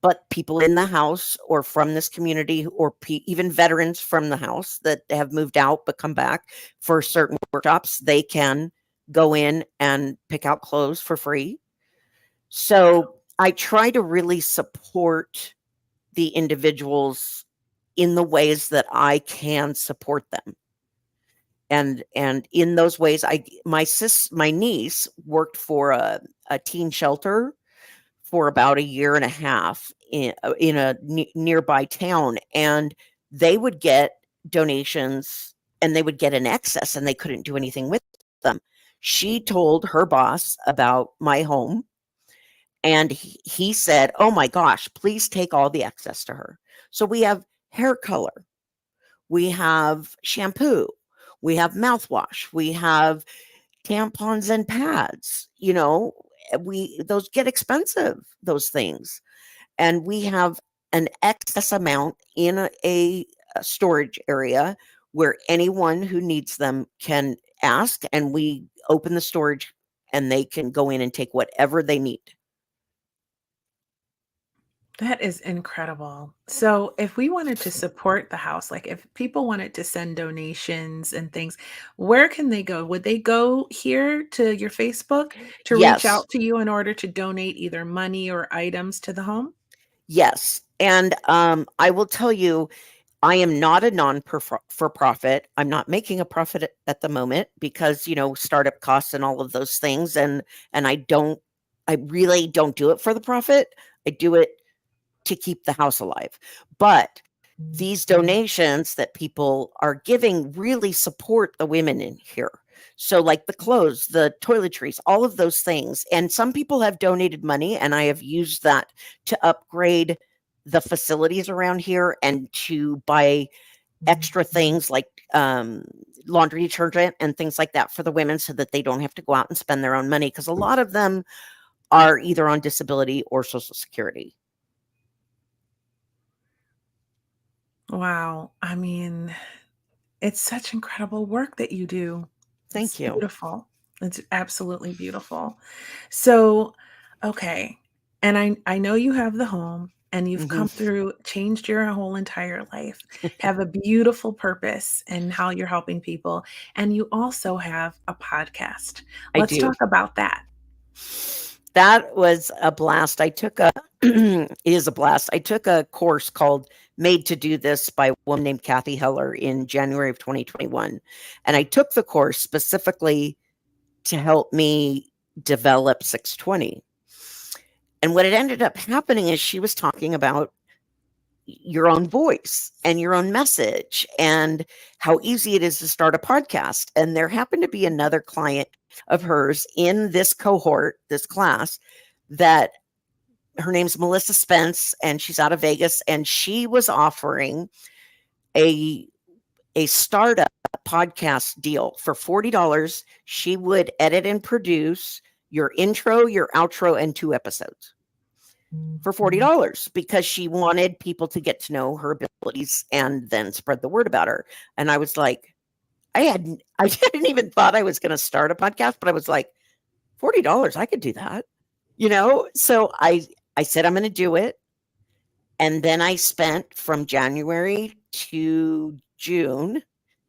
but people in the house or from this community or even veterans from the house that have moved out but come back for certain workshops, they can go in and pick out clothes for free. So I try to really support the individuals in the ways that I can support them. And in those ways, my niece worked for a teen shelter for about a year and a half in a nearby town, and they would get donations and they would get an excess and they couldn't do anything with them. She told her boss about my home, and he said, "Oh my gosh, please take all the excess to her." So we have hair color, we have shampoo, we have mouthwash, we have tampons and pads. We those get expensive, those things. And we have an excess amount in a storage area where anyone who needs them can ask, and we open the storage and they can go in and take whatever they need. That is incredible. So, if we wanted to support the house, like if people wanted to send donations and things, where can they go? Would they go here to your Facebook to reach Yes. out to you in order to donate either money or items to the home? Yes. And I will tell you, I am not a non for profit. I'm not making a profit at the moment because, startup costs and all of those things. And I really don't do it for the profit. I do it to keep the house alive. But these donations that people are giving really support the women in here. So, like the clothes, the toiletries, all of those things. And some people have donated money, and I have used that to upgrade the facilities around here and to buy extra things like laundry detergent and things like that for the women so that they don't have to go out and spend their own money, because a lot of them are either on disability or Social Security. Wow. I mean, it's such incredible work that you do. It's Thank you. beautiful. It's absolutely beautiful. So, okay. And I know you have the home and you've Mhm. come through, changed your whole entire life, have a beautiful purpose in how you're helping people. And you also have a podcast. I Let's do. talk about that. That was a blast. I took a it is a blast. I took a course called Made to Do This by a woman named Kathy Heller in January of 2021. And I took the course specifically to help me develop 620. And what had ended up happening is she was talking about your own voice and your own message and how easy it is to start a podcast. And there happened to be another client of hers in this cohort, this class, that her name's Melissa Spence, and she's out of Vegas, and she was offering a startup podcast deal for $40. She would edit and produce your intro, your outro, and 2 episodes for $40 because she wanted people to get to know her abilities and then spread the word about her. And I was like, I didn't even thought I was going to start a podcast, but I was like, $40, I could do that, So I said, I'm going to do it. And then I spent from January to June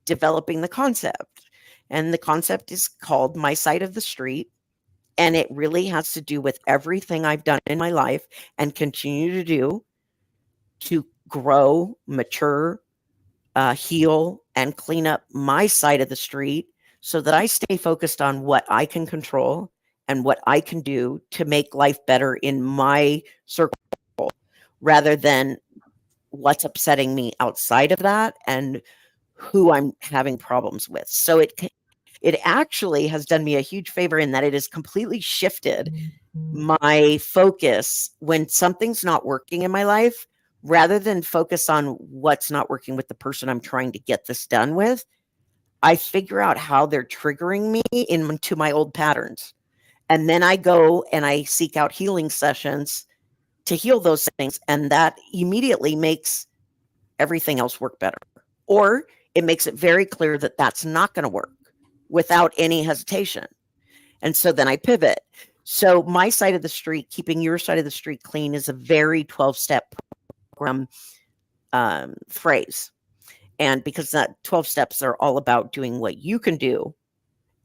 developing the concept. And the concept is called My Side of the Street. And it really has to do with everything I've done in my life and continue to do to grow, mature, heal, and clean up my side of the street so that I stay focused on what I can control and what I can do to make life better in my circle rather than what's upsetting me outside of that and who I'm having problems with. So it actually has done me a huge favor in that it has completely shifted my focus when something's not working in my life. Rather than focus on what's not working with the person I'm trying to get this done with, I figure out how they're triggering me into my old patterns. And then I go and I seek out healing sessions to heal those things. And that immediately makes everything else work better. Or it makes it very clear that that's not going to work without any hesitation. And so then I pivot. So my side of the street, keeping your side of the street clean, is a very 12-step program phrase. And because that 12 steps are all about doing what you can do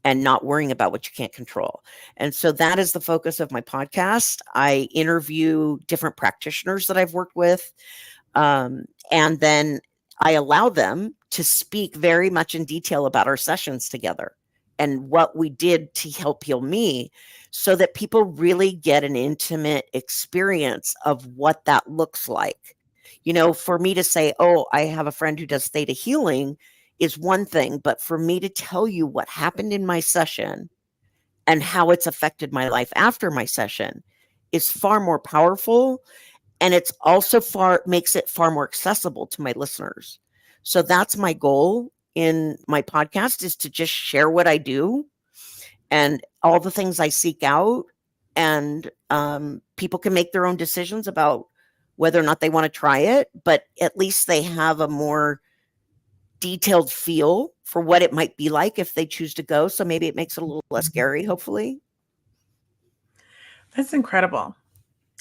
and not worrying about what you can't control. And so that is the focus of my podcast. I interview different practitioners that I've worked with. And then I allow them to speak very much in detail about our sessions together and what we did to help heal me so that people really get an intimate experience of what that looks like. For me to say, oh, I have a friend who does Theta Healing is one thing, but for me to tell you what happened in my session and how it's affected my life after my session is far more powerful. And it's also makes it far more accessible to my listeners. So that's my goal in my podcast, is to just share what I do and all the things I seek out. And people can make their own decisions about whether or not they want to try it, but at least they have a more detailed feel for what it might be like if they choose to go. So maybe it makes it a little less scary, hopefully. That's incredible.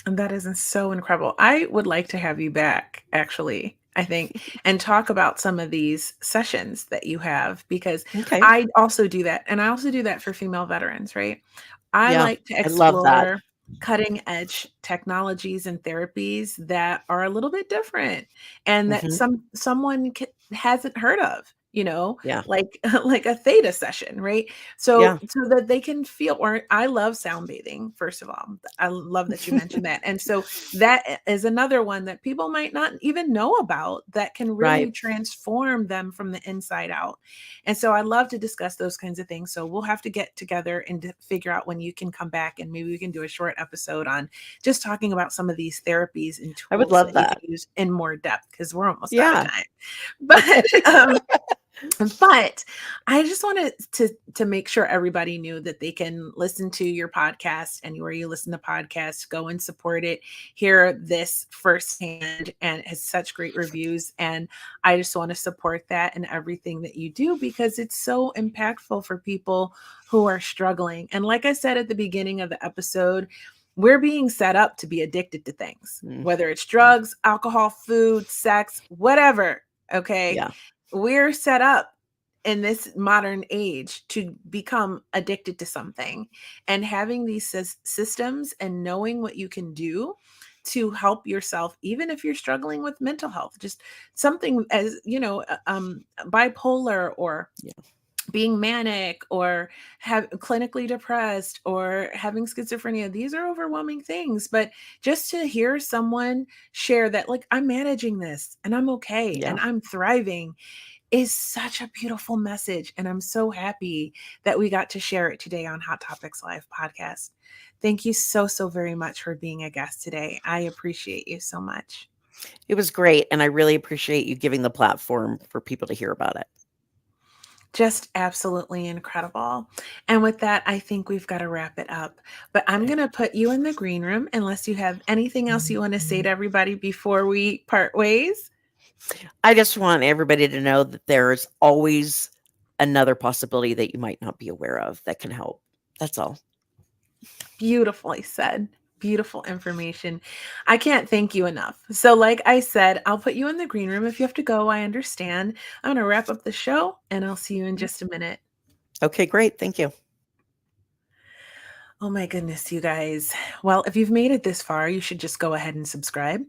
And that is so incredible. I would like to have you back, actually, I think, and talk about some of these sessions that you have, because Okay. I also do that. And I also do that for female veterans, right? I Yeah, like to I love that. explore cutting edge technologies and therapies that are a little bit different and that someone hasn't heard of, Yeah. like like a theta session, right? Yeah. So that they can feel. Or I love sound bathing, first of all. I love that you mentioned that. And so that is another one that people might not even know about that can really Right. transform them from the inside out. And so I love to discuss those kinds of things. So we'll have to get together and figure out when you can come back, and maybe we can do a short episode on just talking about some of these therapies and I would tools love that you that. can use in more depth, because we're almost out of Yeah. time. But But I just wanted to make sure everybody knew that they can listen to your podcast anywhere you listen to podcasts. Go and support it. Hear this firsthand, and it has such great reviews. And I just want to support that and everything that you do because it's so impactful for people who are struggling. And like I said at the beginning of the episode, we're being set up to be addicted to things, whether it's drugs, alcohol, food, sex, whatever. Okay. Yeah. We're set up in this modern age to become addicted to something, and having these systems and knowing what you can do to help yourself, even if you're struggling with mental health, just something as, bipolar, or Yeah. being manic, or have clinically depressed, or having schizophrenia. These are overwhelming things, but just to hear someone share that, like, I'm managing this and I'm okay Yeah. and I'm thriving, is such a beautiful message. And I'm so happy that we got to share it today on Hot Topics Live podcast. Thank you so, so very much for being a guest today. I appreciate you so much. It was great. And I really appreciate you giving the platform for people to hear about it. Just absolutely incredible. And with that, I think we've got to wrap it up. But I'm going to put you in the green room unless you have anything else you want to say to everybody before we part ways. I just want everybody to know that there's always another possibility that you might not be aware of that can help. That's all. Beautifully said. Beautiful information. I can't thank you enough. So, like I said, I'll put you in the green room. If you have to go, I understand. I'm going to wrap up the show and I'll see you in just a minute. Okay, great. Thank you. Oh my goodness, you guys. Well, if you've made it this far, you should just go ahead and subscribe.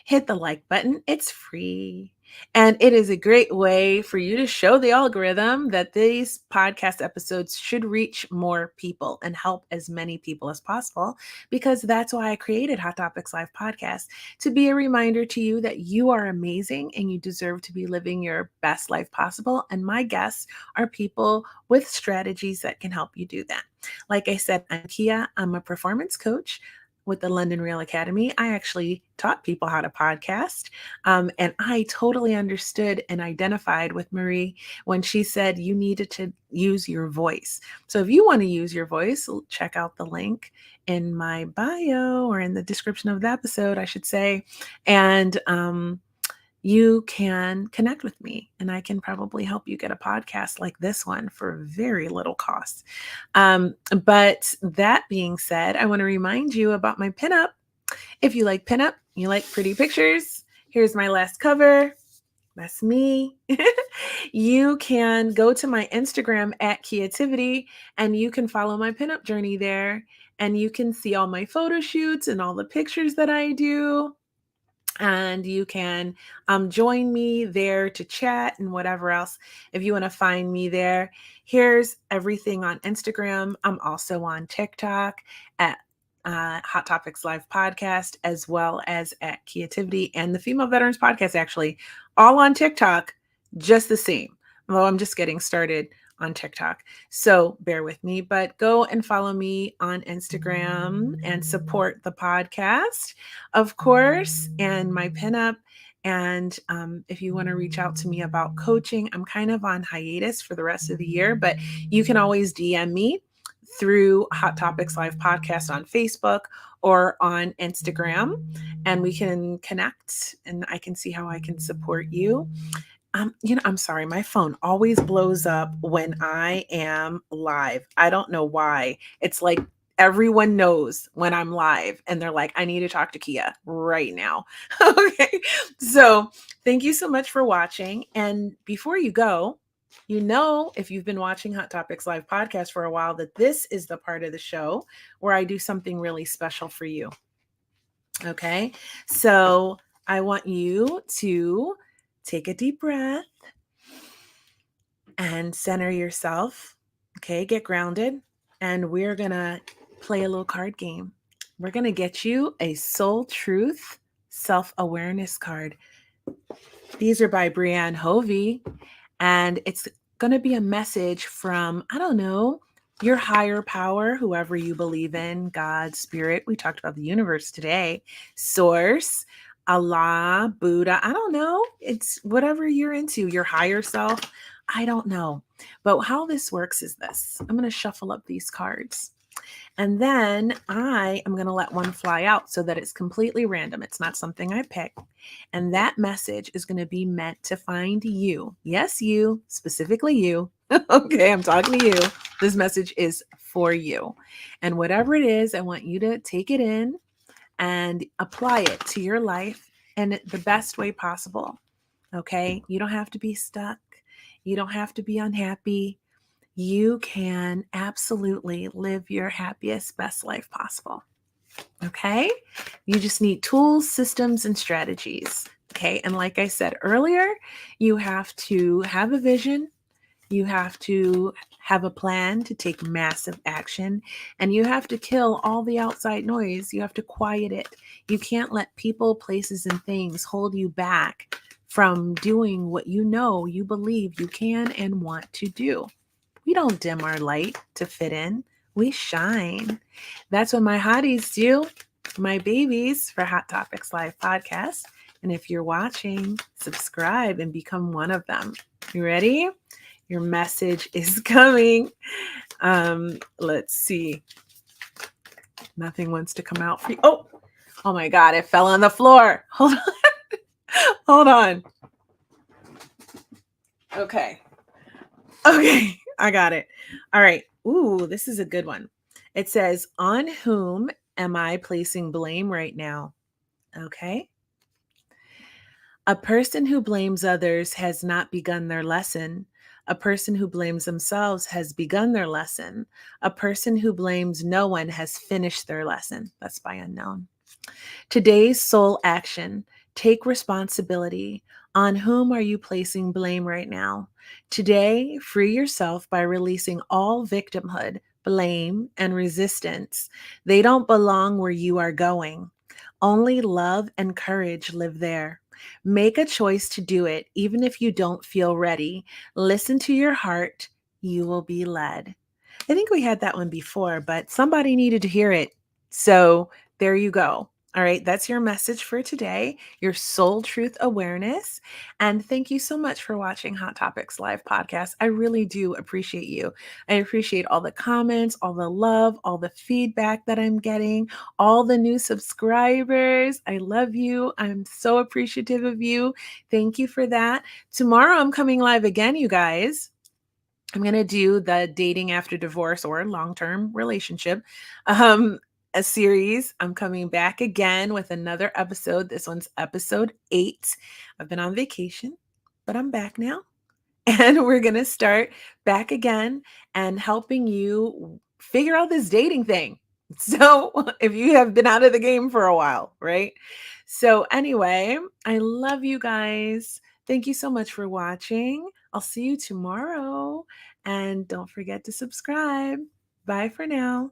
Hit the like button. It's free. And it is a great way for you to show the algorithm that these podcast episodes should reach more people and help as many people as possible, because that's why I created Hot Topics Live podcast, to be a reminder to you that you are amazing and you deserve to be living your best life possible. And my guests are people with strategies that can help you do that. Like I said, I'm Kia. I'm a performance coach with the London Real Academy. I actually taught people how to podcast. And I totally understood and identified with Marie when she said you needed to use your voice. So if you want to use your voice, check out the link in my bio, or in the description of the episode, I should say. And you can connect with me, and I can probably help you get a podcast like this one for very little cost. But that being said, I want to remind you about my pinup. If you like pinup, you like pretty pictures, here's my last cover. That's me. You can go to my Instagram at Creativity, and you can follow my pinup journey there, and you can see all my photo shoots and all the pictures that I do. And you can join me there to chat and whatever else. If you want to find me there, here's everything on Instagram. I'm also on TikTok at Hot Topics Live podcast, as well as at Creativity and the Female Veterans Podcast, actually, all on TikTok, just the same. Although I'm just getting started on TikTok. So bear with me, but go and follow me on Instagram and support the podcast, of course, and my pinup. And if you want to reach out to me about coaching, I'm kind of on hiatus for the rest of the year, but you can always DM me through Hot Topics Live podcast on Facebook or on Instagram, and we can connect and I can see how I can support you. I'm sorry, my phone always blows up when I am live. I don't know why. It's like everyone knows when I'm live and they're like, I need to talk to Kia right now. Okay. So thank you so much for watching. And before you go, if you've been watching Hot Topics Live podcast for a while, that this is the part of the show where I do something really special for you. Okay. So I want you to take a deep breath and center yourself. Okay, get grounded. And we're going to play a little card game. We're going to get you a Soul Truth Self-Awareness card. These are by Brianne Hovey. And it's going to be a message from, I don't know, your higher power, whoever you believe in, God, Spirit. We talked about the universe today. Source, Allah, Buddha, I don't know. It's whatever you're into, your higher self. I don't know. But how this works is this. I'm going to shuffle up these cards. And then I am going to let one fly out so that it's completely random. It's not something I pick. And that message is going to be meant to find you. Yes, you, specifically you. Okay, I'm talking to you. This message is for you. And whatever it is, I want you to take it in and apply it to your life in the best way possible. Okay, you don't have to be stuck. You don't have to be unhappy. You can absolutely live your happiest, best life possible. Okay, you just need tools, systems, and strategies. Okay, and like I said earlier, you have to have a vision. You have to have a plan to take massive action, and you have to kill all the outside noise. You have to quiet it. You can't let people, places, and things hold you back from doing what you know you believe you can and want to do. We don't dim our light to fit in. We shine. That's what my hotties do, my babies for Hot Topics Live podcast. And if you're watching, subscribe and become one of them. You ready? Your message is coming. Let's see. Nothing wants to come out for you. Oh my God, it fell on the floor. Hold on. Hold on. Okay, I got it. All right. Ooh, this is a good one. It says, on whom am I placing blame right now? Okay. A person who blames others has not begun their lesson. A person who blames themselves has begun their lesson. A person who blames no one has finished their lesson. That's by Unknown. Today's soul action. Take responsibility. On whom are you placing blame right now? Today, free yourself by releasing all victimhood, blame, and resistance. They don't belong where you are going. Only love and courage live there. Make a choice to do it, even if you don't feel ready. Listen to your heart. You will be led. I think we had that one before, but somebody needed to hear it. So there you go. All right, that's your message for today, your soul truth awareness. And thank you so much for watching Hot Topics Live podcast. I really do appreciate you. I appreciate all the comments, all the love, all the feedback that I'm getting, all the new subscribers. I love you. I'm so appreciative of you. Thank you for that. Tomorrow I'm coming live again, you guys. I'm going to do the dating after divorce or long-term relationship a series. I'm coming back again with another episode. This one's episode 8. I've been on vacation, but I'm back now. And we're going to start back again and helping you figure out this dating thing. So if you have been out of the game for a while, right? So anyway, I love you guys. Thank you so much for watching. I'll see you tomorrow. And don't forget to subscribe. Bye for now.